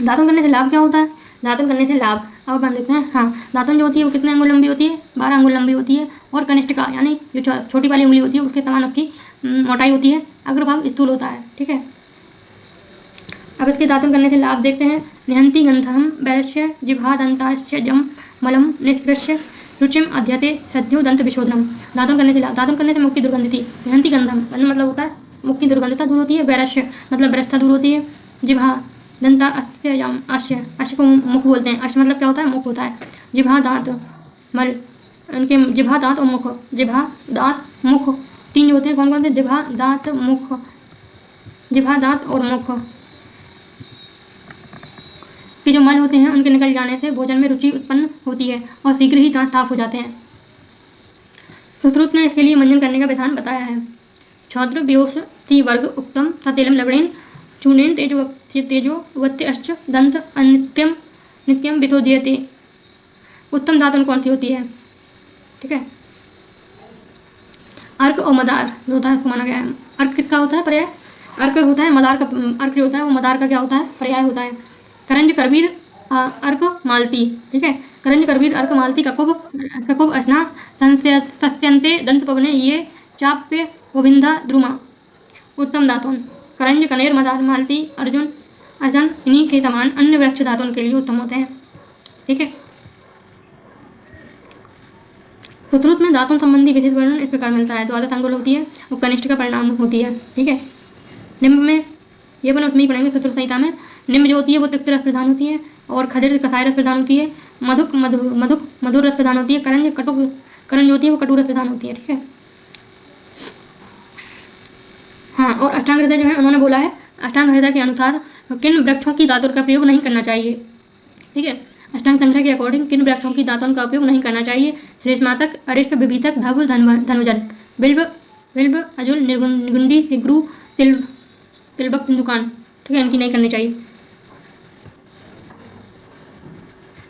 दातुन करने से लाभ क्या होता है? दातुन करने से लाभ अब अपन देखते हैं। हाँ, दातुन जो होती है वो कितने अंगुल लंबी होती है? 12 अंगुल लंबी होती है, और कनिष्ठिका यानी जो छोटी वाली उंगली होती है उसके समान उसकी मोटाई होती है। अग्रभाग स्थूल होता है। ठीक है, अब इसके दातुन करने से लाभ देखते हैं। निहंति गंधम वैरस्य जिह्वादंताश्च जम मलम निष्कृष्य रुचिम अध्यते सद्यो दंत विशोधनम। दातुन करने से लाभ, दातुन करने से मुख की दुर्गंध थी। निहंति गंधम मतलब होता है मुख की दुर्गंधता दूर होती है। वैरस्य मतलब भ्रष्टता दूर होती है। जिह्वा दंता अश्य को मुख बोलते हैं। अश्य मतलब क्या होता है? मुख होता है। जिह्वा दांत मल, उनके जिह्वा दांत और मुख, जिह्वा दांत मुख 3 जो होते हैं। कौन कौन से? जिह्वा दांत मुख, जिह्वा दांत और मुख। के जो मल होते हैं उनके निकल जाने से भोजन में रुचि उत्पन्न होती है और शीघ्र ही दांत साफ हो जाते हैं। सुश्रुत ने इसके लिए मंजन करने का विधान बताया है। छौद्र व्योषति वर्ग उक्तम ततेलम लवणेन चूर्णेन तेजोवत्यश्च दंत अनित्यम नित्यम वितोदीयते। उत्तम दातुन कौन सी होती है? ठीक है, अर्क और मदार जो होता है उसको माना गया है। अर्क किसका होता है? पर्याय। अर्क होता है मदार का, अर्क जो होता है वो मदार का क्या होता है? पर्याय होता है। करंज करवीर अर्क मालती, ठीक है, करंज करवीर अर्क मालती ककुब अश्ना सस्यन्ते दंत पवने ये चाप्य गोविंदा द्रुमा। उत्तम दातुन करंज कनेर मदार मालती अर्जुन असन इन्हीं के समान अन्य वृक्ष दातुन के लिए उत्तम होते हैं। ठीक है, सुश्रुत में दांतों संबंधी विशेष वर्णन इस प्रकार मिलता है। द्वादश अंगुल होती है, वो कनिष्ठ का परिणाम होती है। ठीक है, निम्ब में ये अपन उसमें ही पढ़ेंगे सुश्रुत संहिता में। निम्ब जो होती है वो तिक्त रस प्रधान होती है और खजर कसाय रस प्रधान होती है। मधुर रस प्रधान होती है। करंज होती है वो कटु रस प्रधान होती है। ठीक है, हाँ, और अष्टांग हृदय जो है उन्होंने बोला है अष्टांग हृदय के अनुसार किन वृक्षों की दातुन का प्रयोग नहीं करना चाहिए। ठीक है, अष्टांग संग्रह के अकॉर्डिंग किन वृक्षों की दातुन का उपयोग नहीं करना चाहिए? श्लेष्मातक, अरिष्ट, विभीतक, धव, धनुजन, बिल्व, अजुल, निगुंडी, हिग्रू, तिलबक, दुकान। ठीक है, इनकी नहीं करनी चाहिए।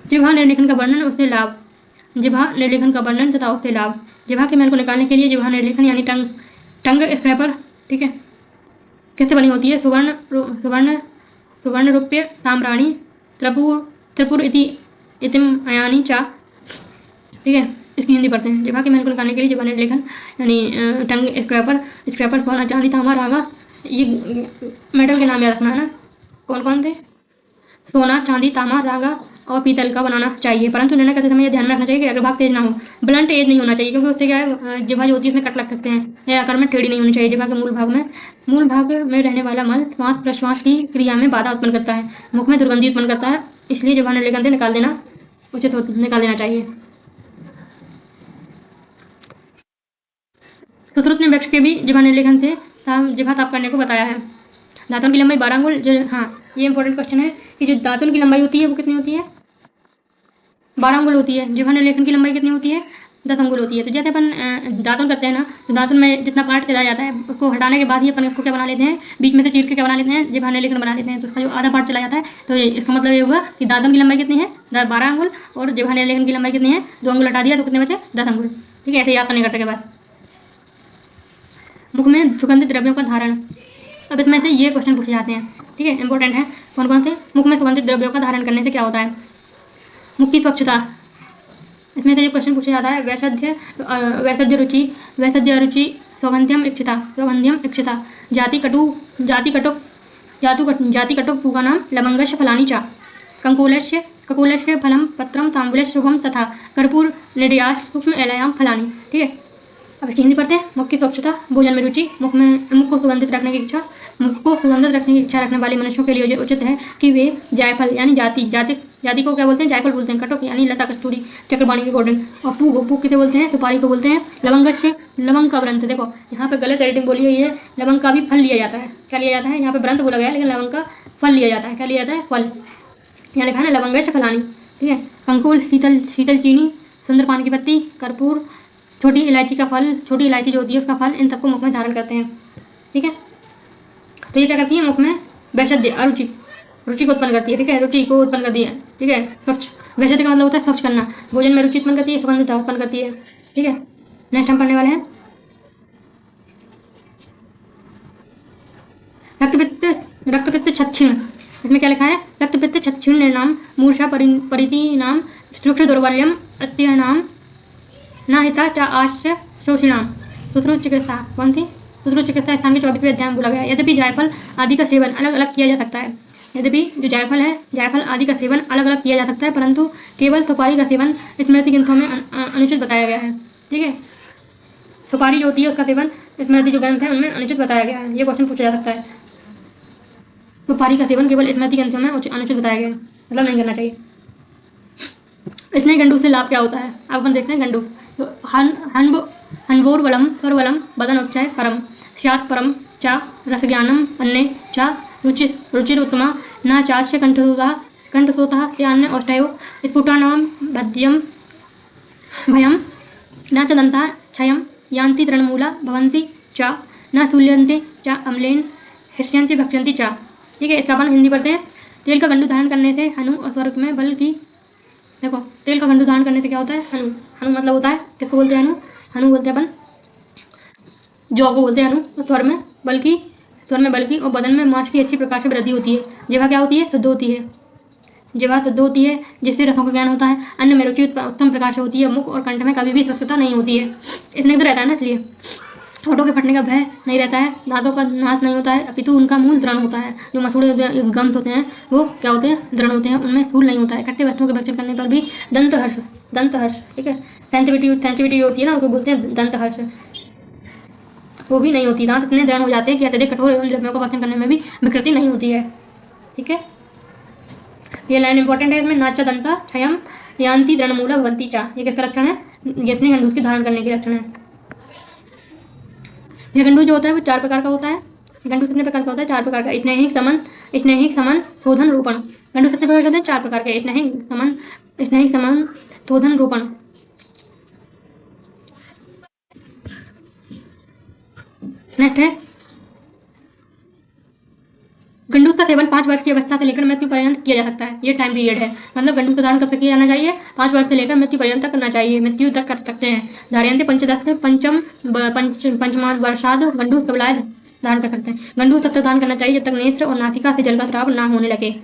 जिह्वा निर्लेखन का वर्णन उससे लाभ। जिह्वा निर्लेखन का वर्णन तथा उससे लाभ। जिह्वा के मैल को निकालने के लिए जिह्वा निर्लेखन यानी टंग स्क्रैपर, ठीक है, किससे बनी होती है? सुवर्ण रूप्य ताम्राणी त्रिपुर इतिम अयानी चा। ठीक है, इसकी हिंदी पढ़ते हैं। जिह्वा के मैल को निकालने के लिए जिह्वा निर्लेखन यानी टंग स्क्रैपर सोना चांदी तांबा रागा, ये मेटल के नाम याद रखना है ना, कौन कौन थे? सोना चांदी तांबा रागा और पीतल का बनाना चाहिए। परंतु निर्णय करते समय यह ध्यान में रखना चाहिए कि अग्रभाग तेज ना हो, ब्लंट एज नहीं होना चाहिए, क्योंकि उससे क्या है जिह्वा जो होती है उसमें कट लग सकते हैं। यह आकार में टेढ़ी नहीं होनी चाहिए। जिह्वा के मूल भाग में रहने वाला मल श्वास प्रश्वास की क्रिया में बाधा उत्पन्न करता है, मुख में दुर्गंधि उत्पन्न करता है, इसलिए जिह्वा निर्लेखन से निकाल देना चाहिए। सुश्रुत ने वृक्ष के भी जिह्वा निर्लेखन से जिह्वा साफ करने को बताया है। दातुन की लंबाई 12 अंगुल। हाँ, ये इंपॉर्टेंट क्वेश्चन है कि जो दातुन की लंबाई होती है वो कितनी होती है? 12 अंगुल होती है। जिह्वा निर्लेखन की लंबाई कितनी होती है? 10 अंगुल होती है। तो जैसे अपन दातुन करते हैं ना, तो दातुन में जितना पार्ट चला जाता है उसको हटाने के बाद ही अपन इसको क्या बना लेते हैं? बीच में से चीर के क्या बना लेते हैं? जिह्वा निर्लेखन बना लेते हैं। तो उसका जो आधा पार्ट चला जाता है, तो इसका मतलब ये होगा कि दातुन की लंबाई कितनी है? 12 अंगुल, और जिह्वा निर्लेखन की लंबाई कितनी है? 2 अंगुल हटा दिया तो कितने बचे? 10 अंगुल। ठीक है, ऐसे याद करने करने के बाद मुख में सुगंधित द्रव्यों का धारण। अब इसमें से ये क्वेश्चन पूछे जाते हैं। ठीक है, इंपॉर्टेंट है। कौन कौन से? मुख में सुगंधित द्रव्यों का धारण करने से क्या होता है? मुख की स्वच्छता। इसमें से जो क्वेश्चन पूछा जाता है वैसद्य रुचि सौगंध्यम इक्षिता जाति कटुक पूगा नाम लवंगस्य फलानी चा ककुलस्य फलम पत्रम तांबूलस्य शुभम तथा कर्पूर निर्यास सूक्ष्म एलयाम फलानी। ठीक है, अब इसकी हिंदी पढ़ते हैं। मुख की स्वच्छता, भोजन में रुचि, मुख को सुगंधित रखने की इच्छा रखने वाले मनुष्यों के लिए उचित है कि वे जायफल यानी जाति को क्या बोलते हैं? जायफल बोलते हैं। कटुक यानी लता कस्तूरी चक्रवाणी के अकॉर्डिंग, और पूग किसे बोलते हैं? सुपारी को बोलते हैं। लवंग का व्रंत। देखो यहाँ पे गलत एडिटिंग बोली गई है। लवंग का भी फल लिया जाता है। क्या लिया जाता है? यहाँ पे व्रंत बोला गया है, लेकिन लवंग का फल लिया जाता है। क्या लिया जाता है? फल। यहाँ लिखा है ना लवंगस्य फलानी। ठीक है, कंकुल, शीतल चीनी, सुंदर पान की पत्ती, कर्पूर, छोटी इलायची का फल, छोटी इलायची जो होती है उसका फल, इन सबको मुख में धारण करते हैं। ठीक है, तो ये क्या करती है? मुख में वैशद्य रुचि को उत्पन्न करती है। ठीक है, रुचि को उत्पन्न करती है। ठीक है, स्वच्छ, वैशद्य का मतलब होता है स्वच्छ करना। भोजन में रुचि उत्पन्न करती है, सुगंधित उत्पन्न करती है। ठीक है, नेक्स्ट हम पढ़ने वाले हैं रक्तपित्त छक्षीण। इसमें क्या लिखा है? रक्तपित्त छक्षीण निर्नाम मूर्छा परिति नाम सूक्ष्म दुर्बल्यम अत्यनाम न हिता चा आश्य शोषिणाम। सुश्रुत चिकित्सा कौन थी? सुश्रुत चिकित्सा स्थान के 24वें अध्याय में बोला गया है। यद्यपि जायफल आदि का सेवन अलग अलग किया जा सकता है, यद्यपि जो जायफल आदि का सेवन अलग अलग किया जा सकता है, परंतु केवल सुपारी का सेवन स्मृति ग्रंथों में अनुचित बताया गया है। ठीक है, सुपारी जो होती है उसका सेवन स्मृति जो ग्रंथ है उनमें अनुचित बताया गया है। ये क्वेश्चन पूछा जा सकता है। सुपारी का सेवन केवल स्मृति ग्रंथों में अनुचित बताया गया है, मतलब नहीं करना चाहिए। स्नेह गंडू से लाभ क्या होता है? अब अपन देखते हैं गंडू। तो हन्वोर बलम स्वरबलम बदन उपचय परम स्यात् परम चा रसज्ञानम अन्य चा रुचिरुत्तमा न चास्य कंठस्रोतः त्यान्न औष्ठयो स्फुटानां भद्यम भयम न च दंता क्षयम यान्ति तृणमूला भवन्ति च न तुल्यन्ते च अम्लेन हृष्यन्ति भक्ष्यन्ति च। ठीक है, इसका अपन हिंदी पढ़ते हैं। तेल का गंडू धारण करने से हनु और स्वर्ग में बल की, देखो तेल का गंडू धारण करने से क्या होता है, हनु, हनु मतलब होता है, किसको बोलते हैं हनु, हनु बोलते हैं अपन जौ को बोलते हैं हनु। तो स्वर में बल की और बदन में मांस की अच्छी प्रकार से वृद्धि होती है। जिह्वा क्या होती है, शुद्ध होती है, जिह्वा शुद्ध होती है जिससे रसों का ज्ञान होता है। अन्न में रुचि उत्तम प्रकार से होती है। मुख और कंठ में कभी भी स्वच्छता नहीं होती है, स्निग्ध रहता है ना, इसलिए होठों के फटने का भय नहीं रहता है। दांतों का नाश नहीं होता है, अपितु उनका मूल दृढ़ होता है। जो मसूड़े गम्स होते हैं वो क्या होते हैं, दृढ़ होते हैं, उनमें स्थूल नहीं होता है। खट्टे वस्तुओं के भक्षण करने पर भी दंत हर्ष, ठीक है, सेंसिटिविटी होती है ना, उसको बोलते हैं दंत हर्ष, वो भी नहीं होती। दांत इतने दृढ़ हो जाते हैं कि अत्यधिक कठोर एवं द्रव्यों का भक्षण करने में भी विकृति नहीं होती है। ठीक है, ये लाइन इंपॉर्टेंट है इसमें। नाचा दंता क्षयम यान्ति तृणमूला भवन्ति च, ये किसका लक्षण है, यस्नि गंडूस के धारण करने के लक्षण है। यह गंडू जो होता है वो 4 प्रकार का होता है। गंडू कितने प्रकार का होता है, 4 प्रकार का। स्नेहिक समन शोधन रोपण। गंडू कितने प्रकार के होते हैं, 4 प्रकार के। स्नेहिक समन शोधन रोपण। नेक्स्ट है गंडूस का सेवन 5 वर्ष की अवस्था से लेकर मृत्यु पर्यंत किया जा सकता है। ये टाइम पीरियड है, मतलब गंडूस का धारण कब तक किया जाना चाहिए, 5 वर्ष से लेकर मृत्यु पर्यंत तक करना चाहिए, मृत्यु तक कर सकते हैं। धारयन्ते पंचदश पंचमा वर्षाद गंडूस कबलाय धारण कर सकते हैं। गंडूस तब तक धारण करना चाहिए जब तक नेत्र और नासिका से जल का स्राव ना होने लगे।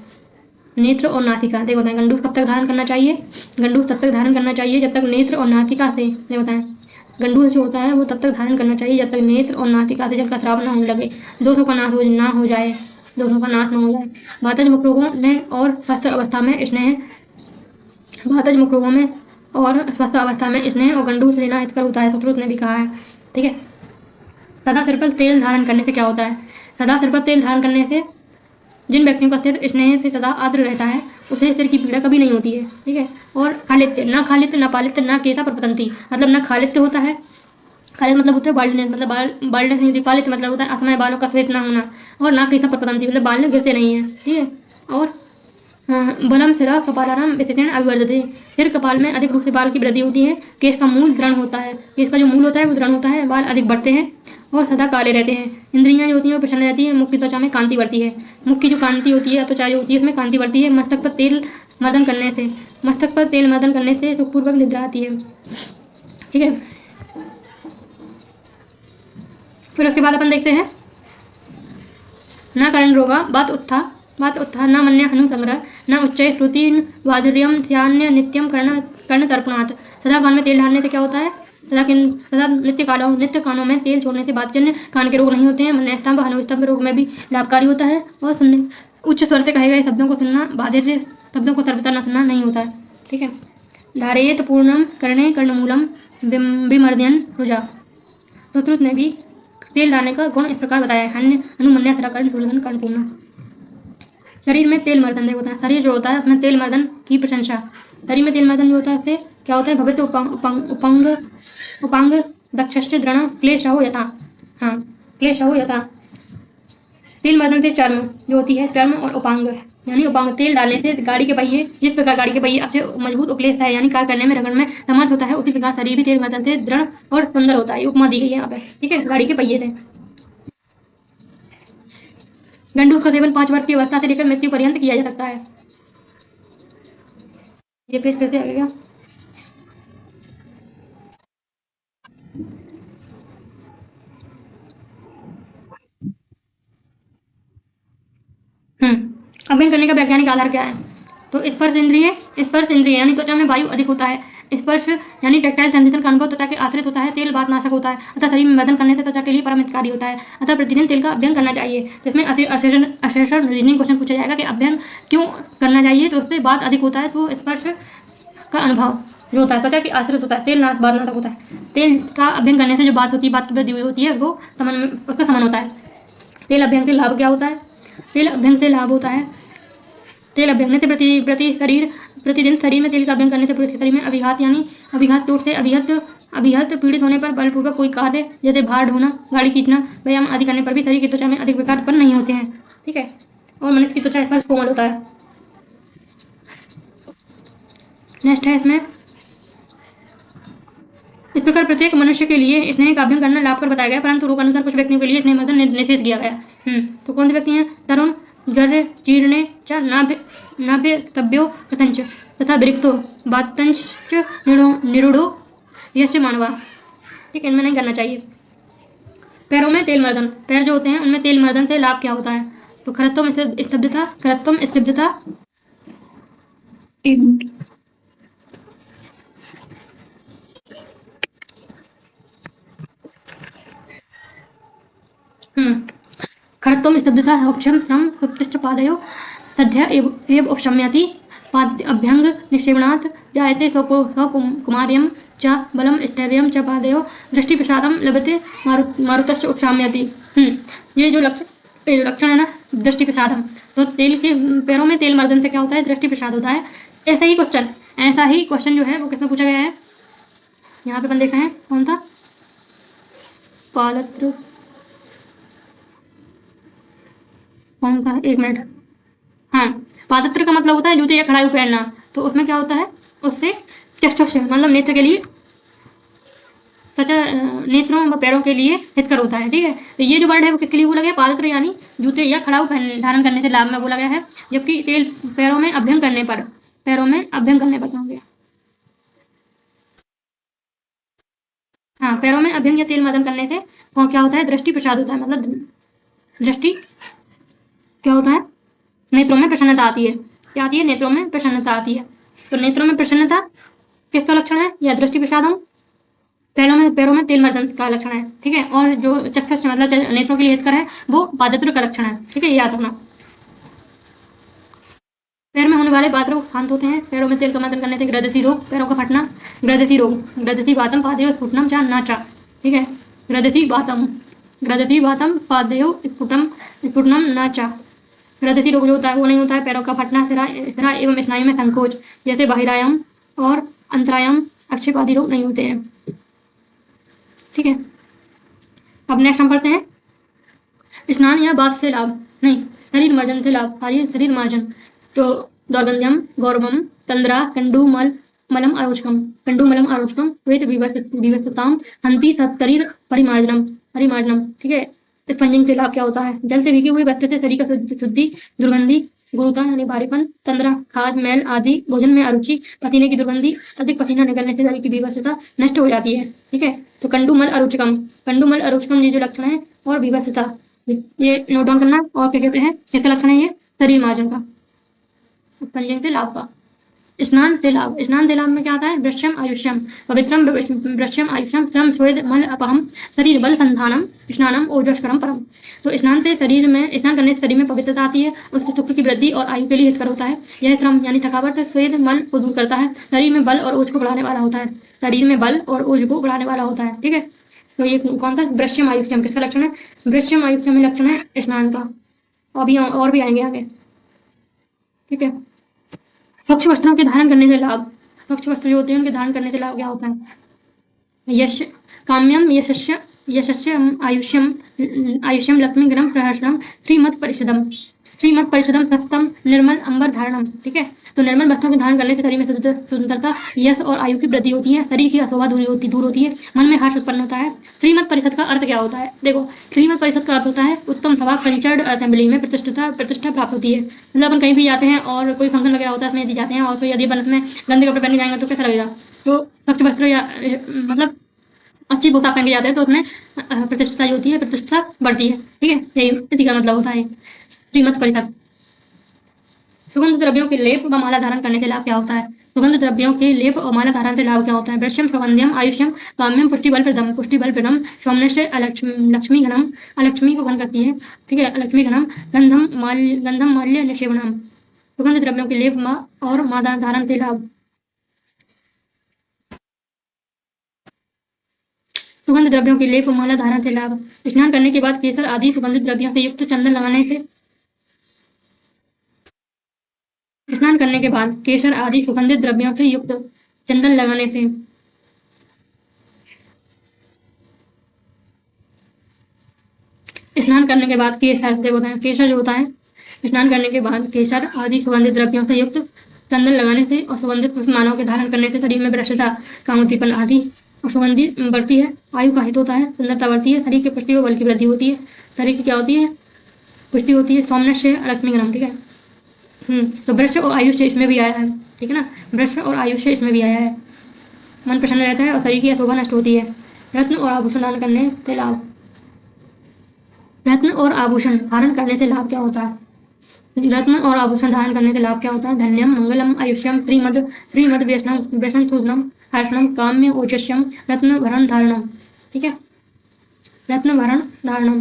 नेत्र और नासिका, देखो बताएं गंडूस कब तक धारण करना चाहिए, गंडूस तब तक धारण करना चाहिए जब तक नेत्र और नासिका से, देखो बताएं गंडूस जो होता है वो तब तक धारण करना चाहिए जब तक नेत्र और नासिका से जल का स्राव ना होने लगे, दोषों का नाश ना हो जाए। भातज मुख रोगों में और स्वस्थ अवस्था में स्नेह और गंडूस लेना हितकर होता है, सुश्रुत ने भी कहा है। ठीक है, सदा सिर पर तेल धारण करने से क्या होता है, सदा सिर पर तेल धारण करने से जिन व्यक्तियों का सिर स्नेह से सदा आर्द्र रहता है उसे सिर की पीड़ा कभी नहीं होती है। ठीक है, और खालित्य, न पालित्य न केता प्रपतंती, मतलब न खालित्य होता है, खालित मतलब होता है बाल्डनेस, मतलब बाल्डनेस नहीं होती। पालित मतलब होता है असमय बालों का श्वेत ना होना, और ना कैसा प्रपतंती मतलब बाल में गिरते नहीं है। ठीक है, और बलम सिरा कपालाराम विशेषण अभिवर्धते, सिर कपाल में अधिक रूप से बाल की वृद्धि होती है। केश का मूल दृढ़ होता है, केश का जो मूल होता है वो दृढ़ होता है, बाल अधिक बढ़ते हैं और सदा काले रहते हैं। इंद्रियां जो होती हैं वो प्रसन्न रहती है। मुख की त्वचा में कांति बढ़ती है, मुख की जो कांति होती है, त्वचा जो होती है उसमें कांति बढ़ती है। मस्तक पर तेल मर्दन करने से सुखपूर्वक निद्रा आती है। ठीक है, फिर उसके बाद अपन देखते हैं न कर्ण रोगा बात उत्था न मन्य हनु संग्रह न उच्चय श्रुति वाधुर्यम ध्यान्य नित्यम कर्ण तर्पणात्। सदा कान में तेल डालने से क्या होता है, सदा नित्य कानों में तेल छोड़ने से बातजन्य कान के रोग नहीं होते हैं। मन स्तंभ हनुस्तंभ रोग में भी लाभकारी होता है। और सुनने उच्च स्वर से कहे गए शब्दों को सुनना, बाधिर शब्दों को सर्वथा न सुनना नहीं होता है। ठीक है, धारेत पूर्णम कर्णे कर्णमूलम विमर्दयन रुजा। सुश्रुत ने भी तेल डालने का गुण इस प्रकार बताया है, हनुमन्या सरा कर्ण शूलधन कर्णपूर्ण। शरीर में तेल मर्दन, देखो होता है, शरीर जो होता है उसमें तेल मर्दन की प्रशंसा। शरीर में तेल मर्दन जो होता है उससे क्या होता है, भविष्य उपांग दक्षष्ट दृढ़ क्लेशहो यथा। तेल मर्दन से चर्म जो होती है, चर्म और उपांग, यानी उपांग तेल डालने से गाड़ी के पहिए, जिस प्रकार गाड़ी के पहिए अच्छे मजबूत उक्लेश है यानी कार्य करने में रगड़ में समर्थ होता है, उसी प्रकार शरीर भी तेल मर्दन से दृढ़ और सुंदर होता है। उपमा दी गई है यहाँ पे। ठीक है, गाड़ी के पहिए थे। गंडूस का सेवन 5 वर्ष की अवस्था से लेकर मृत्यु पर्यंत किया जा सकता है। ये पेज कैसे आएगा, अभ्यंग करने का वैज्ञानिक आधार क्या है, तो स्पर्श इंद्रिय यानी त्वचा में वायु अधिक होता है। स्पर्श यानी टैक्टाइल संवेदन का अनुभव त्वचा के आश्रित होता है। तेल वातनाशक होता है, अतः शरीर में मर्दन करने से त्वचा के लिए परम हितकारी होता है। अतः प्रतिदिन तेल का अभ्यंग करना चाहिए। तो इसमें असेशन रीजनिंग क्वेश्चन पूछा जाएगा कि अभ्यंग क्यों करना चाहिए, तो उससे बात अधिक होता है। तो स्पर्श का अनुभव जो होता है त्वचा के आश्रित होता है, तेल वातनाशक होता है। तेल का अभ्यंग करने से जो बात होती है, बात की वृद्धि हुई होती है, वो उसका समन होता है। तेल अभ्यंग से लाभ क्या होता है, तेल अभ्यंग से लाभ होता है, तेल अभ्यंग से प्रतिदिन शरीर में तेल का अभ्यंग करने से पूरे शरीर में अभिघात यानी अभिघात चोट से अभिहत पीड़ित होने पर बलपूर्वक कोई कार्य जैसे भार ढोना, गाड़ी खींचना, व्यायाम आदि करने पर भी शरीर की त्वचा में अधिक विकार उत्पन्न नहीं होते हैं। ठीक है, और मनुष्य की त्वचा स्पर्श कोमल होता है। नेक्स्ट है इसमें, इस प्रकार प्रत्येक मनुष्य के लिए स्नेह का अभ्यंग करना लाभकर बताया गया, परंतु रोग अनुसार कुछ व्यक्तियों के लिए स्नेह मर्दन निषेध किया गया। तो कौन से व्यक्ति हैं? तरुण, जर्य, जीर्णे च नाभ्यतभ्यो कथंच तथा विरिक्तो बातंच निरूढ़ो यश मानवा। ठीक है, इनमें नहीं करना चाहिए। पैरों में तेल मर्दन, पैर जो होते हैं उनमें तेल मर्दन से लाभ क्या होता है? तो खरत्वम स्तब्धता, खरत्वम स्तब्धता, एक मिनट, खरत्वम स्तब्धता औक्षम श्रम उत्तिष्ठ पादयो सद्य एव उपशम्यति पाद अभ्यंग निषेवणात् जायते कुमार्यम च बलम स्थैर्यम च पादयो दृष्टि प्रसादम लभते मारुतस्य उपशाम्यति। ये जो लक्षण है ना, दृष्टि प्रसादम, तो तेल के पैरों में तेल मर्दन से क्या होता है? दृष्टि प्रसाद होता है। ऐसा ही क्वेश्चन जो है वो किसमें पूछा गया है? यहाँ पे अपन देखा है कौन था? पादत्र, कौन सा? एक मिनट, हाँ, पादत्र का मतलब होता है जूते या खड़ाई पहनना। तो उसमें क्या होता है? उससे चक्षुष मतलब नेत्र के लिए, त्वचा नेत्रों व पैरों के लिए हितकर होता है। ठीक है, तो ये जो वर्ड है वो किसके लिए बोला गया? पादत्र यानी जूते या खड़ाऊ धारण करने से लाभ में बोला गया है, जबकि तेल पैरों में अभ्यंग करने पर क्या हो गया? हाँ, पैरों में अभ्यंग या तेल मर्दन करने से क्या होता है? दृष्टि प्रसाद होता है, मतलब दृष्टि क्या होता है? नेत्रों में प्रसन्नता आती है। क्या आती है? नेत्रों में प्रसन्नता आती है। तो नेत्रों में प्रसन्नता किसका लक्षण है? या दृष्टि प्रसादम, पैरों में तेल मर्दन का लक्षण है। ठीक है, और जो चक्षुष मतलब नेत्रों के लिए हितकर है वो पादत्र का लक्षण है। ठीक है, याद रखना। पैर में होने वाले बात रोग शांत होते हैं। पैरों में तेल का मर्दन करने से ग्रदसी रोग, पैरों का फटना, ग्रदसी रोग, ग्रदसी बातम पादयो स्फुटनम चा नाचा। ठीक है, ग्रदसी बातम पादयो स्फुटनम नाचा। ग्रदसी रोग जो होता है वो नहीं होता है। पैरों का फटना, सिरा एवं स्नायु में संकोच जैसे बाहिरायाम और अंतरायाम अक्षेप आदि रोग नहीं होते हैं। ठीक है, अब नेक्स्ट हम पढ़ते हैं स्नान या बाथ से लाभ, नहीं, शरीर मार्जन से लाभ। शरीर मार्जन, तो दौर्गंध्यम, गौरवम, तंद्रा, मलम आरोचकम वेद विवस्ताम हंति शरीर परिमार्जनम। ठीक है, स्पंजिंग से लाभ क्या होता है? जल से भीगे हुए बस्ते से शरीर का शुद्धि, दुर्गंधि, गुरुता यानी भारीपन, तंद्रा, खाद, मैल आदि, भोजन में अरुचि, पसीने की दुर्गंधि, अधिक पसीना निकलने से शरीर की विवशता नष्ट हो जाती है। ठीक है, तो कंडुमल अरुचकम ये जो लक्षण है, और विवशता, ये नोट डाउन करना। और क्या कहते हैं, किसका लक्षण है? ये शरीर मार्जन का, स्पंजिंग से लाभ का। स्नान से लाभ में क्या आता है? वृश्यम आयुष्यम पवित्रम, वृश्यम आयुष्यम श्रम स्वेद मल अपहम शरीर बल संधानम स्नानम ओजस्करम परम। तो स्नान करने से शरीर में पवित्रता आती है, उससे शुक्र की वृद्धि और आयु के लिए हितकर होता है। यह श्रम यानी थकावट, स्वेद मल को दूर करता है, शरीर में बल और ओज को बढ़ाने वाला होता है। ठीक है, तो ये कौन सा? वृश्यम आयुष्यम किसका लक्षण है? वृश्यम आयुष्यम में लक्षण है स्नान का। और भी आएंगे आगे। ठीक है, स्वच्छ वस्त्रों के धारण करने से लाभ, स्वच्छ वस्त्र जो होते हैं उनके धारण करने से लाभ क्या होता है? यश काम्यम यशस्य आयुष्यम लक्ष्मी ग्रम प्रहर्षणम श्रीमत परिषदम सस्तम निर्मल अंबर धारणम। ठीक है, तो निर्मल वस्त्रों के धारण करने से शरीर में स्वतंत्रता, यश और आयु की वृद्धि होती है, शरीर की अशोभा दूर होती है, मन में हर्ष उत्पन्न होता है। श्रीमत परिषद का अर्थ क्या होता है? देखो, श्रीमत परिषद का अर्थ होता है उत्तम सभा, कंचर्ड असेंबली में प्रतिष्ठा प्राप्त होती है। मतलब अपन कहीं भी जाते हैं और कोई फंक्शन वगैरह होता है उसमें यदि जाते हैं और फिर यदि अपन उसमें गंदे कपड़े पहन जाएंगे तो कैसा लगेगा? तो स्वच्छ वस्त्र या मतलब अच्छी पोशाक पहन के जाते हैं तो उसमें प्रतिष्ठा जो होती है, प्रतिष्ठा बढ़ती है। ठीक है, यही इसी का मतलब होता है श्रीमत परिषद। सुगंध द्रव्यों के लेप व माला धारण करने से लाभ क्या होता है? सुगंध द्रव्यों के लेप और माला धारण से लाभ क्या होता है? वृश्यम सौगंध्यम आयुष्यम काम्यम पुष्टिबल प्रदम सौम्य लक्ष्मी घनम, अलक्ष्मी को घन करती है। ठीक है, लक्ष्मी घनम गंधम माल्य निषेवनम। सुगंध द्रव्यों के लेप और माला धारण से लाभ, सुगंध द्रव्यों के लेप और माला धारण से लाभ। स्नान करने के बाद केसर आदि सुगंधित द्रव्यों से युक्त चंदन लगाने से, स्नान करने के बाद केसर आदि सुगंधित द्रव्यों से युक्त चंदन लगाने से स्नान करने के बाद केसर जो होता है, स्नान करने के बाद केसर आदि सुगंधित द्रव्यों से युक्त चंदन लगाने से और सुगंधित पुष्प मालाओं के धारण करने से शरीर में भ्रष्टता, कामोद्दीपन आदि और सुगंधी बढ़ती है, आयु का हित होता है, सुंदरता बढ़ती है, शरीर की पुष्टि व बल की वृद्धि होती है, शरीर की क्या होती है, पुष्टि होती है, सौम्नस्य लक्ष्मीगणम, ठीक है। तो वृक्ष और आयुष्य इसमें भी आया है, ठीक है ना, वृक्ष और आयुष्य इसमें भी आया है। मन प्रसन्न रहता है और शरीर की अशोभा नष्ट होती है। रत्न और आभूषण धारण करने से लाभ, रत्न और आभूषण धारण करने से लाभ क्या होता है, रत्न और आभूषण धारण करने से लाभ क्या होता है, धन्यम मंगलम आयुष्यम श्रीमद व्यसनम सूदनम हर्षणम काम्य ओजस्यम रत्न भरण धारणम, ठीक है, रत्न भरण धारणम।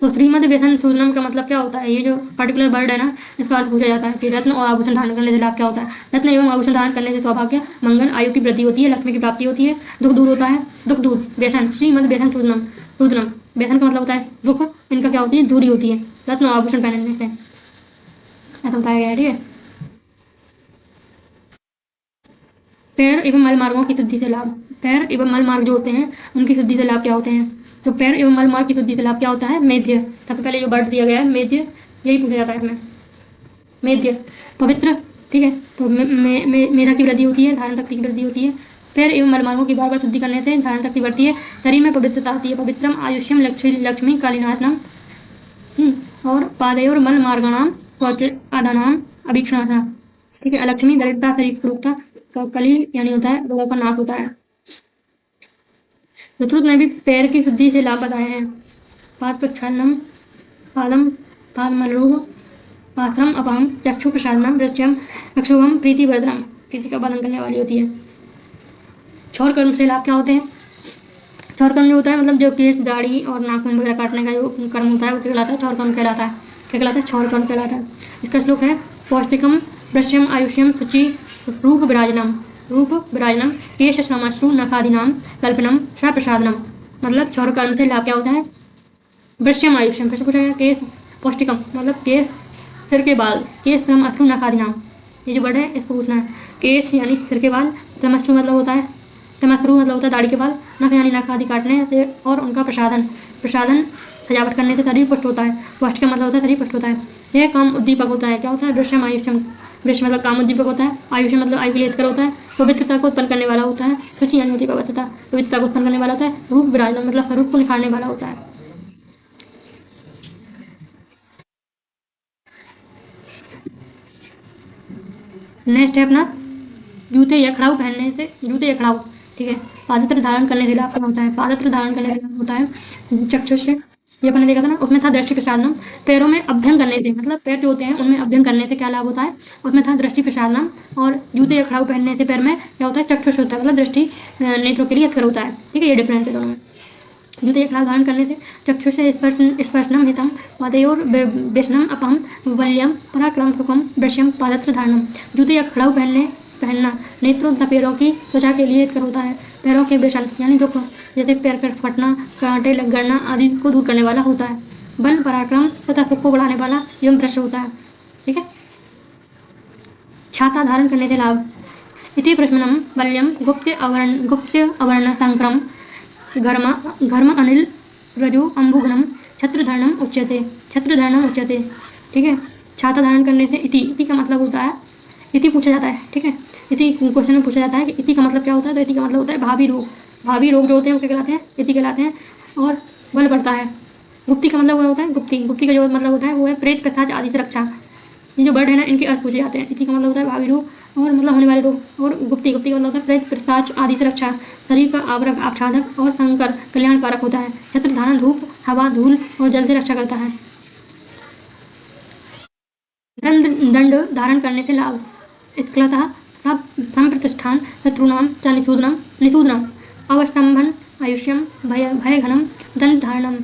तो श्रीमद व्यसन सूदनम का मतलब क्या होता है, ये जो पर्टिकुलर वर्ड है ना, इसका अर्थ पूछा जाता है कि रत्न और आभूषण धारण करने से लाभ क्या होता है। रत्न एवं आभूषण धारण करने से सौभाग्य, मंगल, आयु की वृद्धि होती है, लक्ष्मी की प्राप्ति होती है, दुख दूर होता है, दुख दूर, व्यसन, श्रीमद व्यसन सूदनम, सूदनम व्यसन का मतलब होता है दुख, इनका क्या होती है, दूरी होती है रत्न और आभूषण पहनने से, ऐसा बताया गया है, ठीक है। पैर एवं मल मार्गों की शुद्धि से लाभ, पैर एवं मल मार्ग जो होते हैं उनकी शुद्धि से लाभ क्या होते हैं, तो पैर एवं मल मार्ग की शुद्धि से लाभ क्या होता है, मेध्य, सबसे पहले जो वर्ड दिया गया है मेध्य, यही पूछा जाता है इसमें, मेध्य पवित्र, ठीक है। तो मेधा की वृद्धि होती है, धारण शक्ति की वृद्धि होती है। पैर एवं मल मार्गों की बार बार शुद्धि करने से धारण शक्ति बढ़ती है, शरीर में पवित्रता आती है, पवित्रम आयुष्यम लक्ष्मी कालीनाशनम, और पादयोर मल मार्गणाम आदानाम अभीक्षणाथा, ठीक है। अलक्ष्मी दरिद्रता, शरीर रूपता, कली यानी होता है रोगों का नाश होता है। चतुर्थ ने भी पैर की शुद्धि से लाभ बताए हैं, पाद प्रक्षालनम, पादम पादमलरोग, पात्रम अपहम, चक्षु प्रसादनम, दृश्यम अक्षुभम, प्रीति वर्धनम, प्रीति का वर्धन करने वाली होती है। छौर कर्म से लाभ क्या होते हैं, छौर कर्म जो होता है मतलब जो केस दाढ़ी और नाखून वगैरह काटने का जो कर्म होता है वो क्या कहलाता है, छौर कर्म कहलाता है, क्या कहलाता है, छौर कर्म कहलाता है। इसका श्लोक है, पौष्टिकम दृश्यम आयुष्यम शुचि रूप विराजनम केश श्रमश्रु नखादीनाम कल्पनम प्रसादनम, मतलब छौर कर्म से लाभ क्या होता है, दृश्यम आयुष्यम, फिर से पूछा गया, केश पौष्टिकम मतलब केश, सिर के बाल, केश श्रम अश्रु नखादीनाम, ये जो वर्ड है इसको पूछना है, केश यानी सिर के बाल, श्रमश्रु मतलब होता है, तमश्रु मतलब होता है दाढ़ी के बाल, नख यानी नख आदि काटने से, और उनका प्रसादन सजावट करने से शरीर पुष्ट होता है, पौष्टिक का मतलब होता है शरीर पुष्ट होता है। यह काम उद्दीपक होता है, क्या होता है, दृश्यम आयुष्यम, दृश्य मतलब काम उद्दीपक होता है, आयुष्य मतलब आयु के लिए हितकर होता है, पवित्रता को उत्पन्न करने वाला होता है, शुचि यानी होती है पवित्रता, पवित्रता को उत्पन्न करने वाला होता है, रूप विराजमान मतलब स्वरूप को निखारने वाला होता है। नेक्स्ट है अपना जूते या खड़ाऊ पहनने से, जूते या खड़ाऊ, ठीक है, पादत्र धारण करने से लाभ क्या होता है, पादत्र धारण करने से लाभ होता है चक्षुष, ये अपन ने देखा था ना, उसमें था दृष्टि प्रसादनम, पैरों में अभ्यंग करने से, मतलब पैर जो होते हैं उनमें अभ्यंग करने से क्या लाभ होता है, उसमें था दृष्टि प्रसादनम, और जूते या खड़ाऊ पहनने से पैर में क्या होता है, चक्षुष होता है, मतलब दृष्टि नेत्रों के लिए हितकर होता है, ठीक है, ये डिफरेंस है दोनों में। जूते या खड़ाऊ धारण करने से चक्षुष स्पर्शनम हितम पादयोर व्यसनम अपहम वल्यम पराक्रम सुखम वृश्यम पादत्र धारणम, जूते या खड़ाऊ पहनना नेत्रों तथा पैरों की त्वचा के लिए हितकर होता है, पैरों के व्यसन यानी दुख जैसे पैर का फटना, कांटे लग गड़ना आदि को दूर करने वाला होता है, बल पराक्रम तथा सुख को बढ़ाने वाला एवं दृश्य होता है, ठीक है। छाता धारण करने से लाभ, इति प्रश्नम वल्यम गुप्त अवर्ण संक्रम घर्म अनिल रजो अंबुघ्नम छत्रधरणम उच्यते, ठीक है। छाता धारण करने से इति का मतलब होता है, इति पूछा जाता है, ठीक है, इति क्वेश्चन में पूछा जाता है कि इति का मतलब क्या होता है, तो इति का मतलब होता है भावी रोग जो होते हैं वो क्या कहलाते हैं, इति कहलाते हैं, और बल बढ़ता है। गुप्ति का मतलब होता है, गुप्ति का जो मतलब होता है वो है प्रेत पिशाच आदि से रक्षा, ये जो वर्ड है ना इनके अर्थ पूछे जाते हैं। इति का मतलब होता है भावी रोग और मतलब होने वाले रोग, और गुप्ति का मतलब होता है प्रेत पिशाच आदि से रक्षा, शरीर का आवरक आच्छादक और संकर कल्याणकारक होता है, छत्र धारण धूप हवा धूल और जल से रक्षा करता है। दंड धारण करने से लाभ, स्खलतः संप्रतिष्ठान शत्रुनाम च निषूदनम अवस्तंभन आयुष्यम भयघनम दंड धारणम,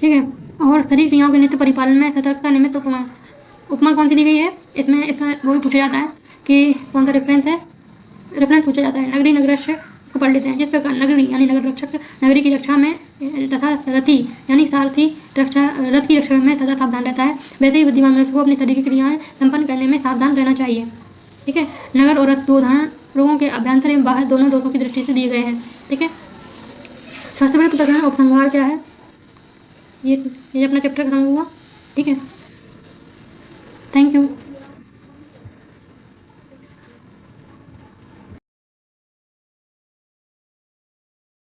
ठीक है। और शरीर क्रियाओं के नित्य परिपालन में सतर्कता निमित्त उपमा कौन सी दी गई है, इसमें इसका वो भी पूछा जाता है कि कौन सा रेफरेंस पूछा जाता है। नगरी नगरस्य को पढ़ लेते हैं, जिस प्रकार नगरी यानी नगर रक्षक नगरी की रक्षा में तथा रथी यानी सारथी रथ की रक्षा में तथा सावधान रहता है, वैसे ही बुद्धिमान मनुष्य को अपनी शरीर की क्रियाएं संपन्न करने में सावधान रहना चाहिए, ठीक है। नगर और रथ दो उदाहरण रोगों के अभ्यंतर एवं बाहर दोनों दोषों की दृष्टि से दिए गए हैं, ठीक है। स्वास्थ्य प्रकरण उपसंहार क्या है, ये अपना चैप्टर खत्म हुआ। ठीक है, थैंक यू।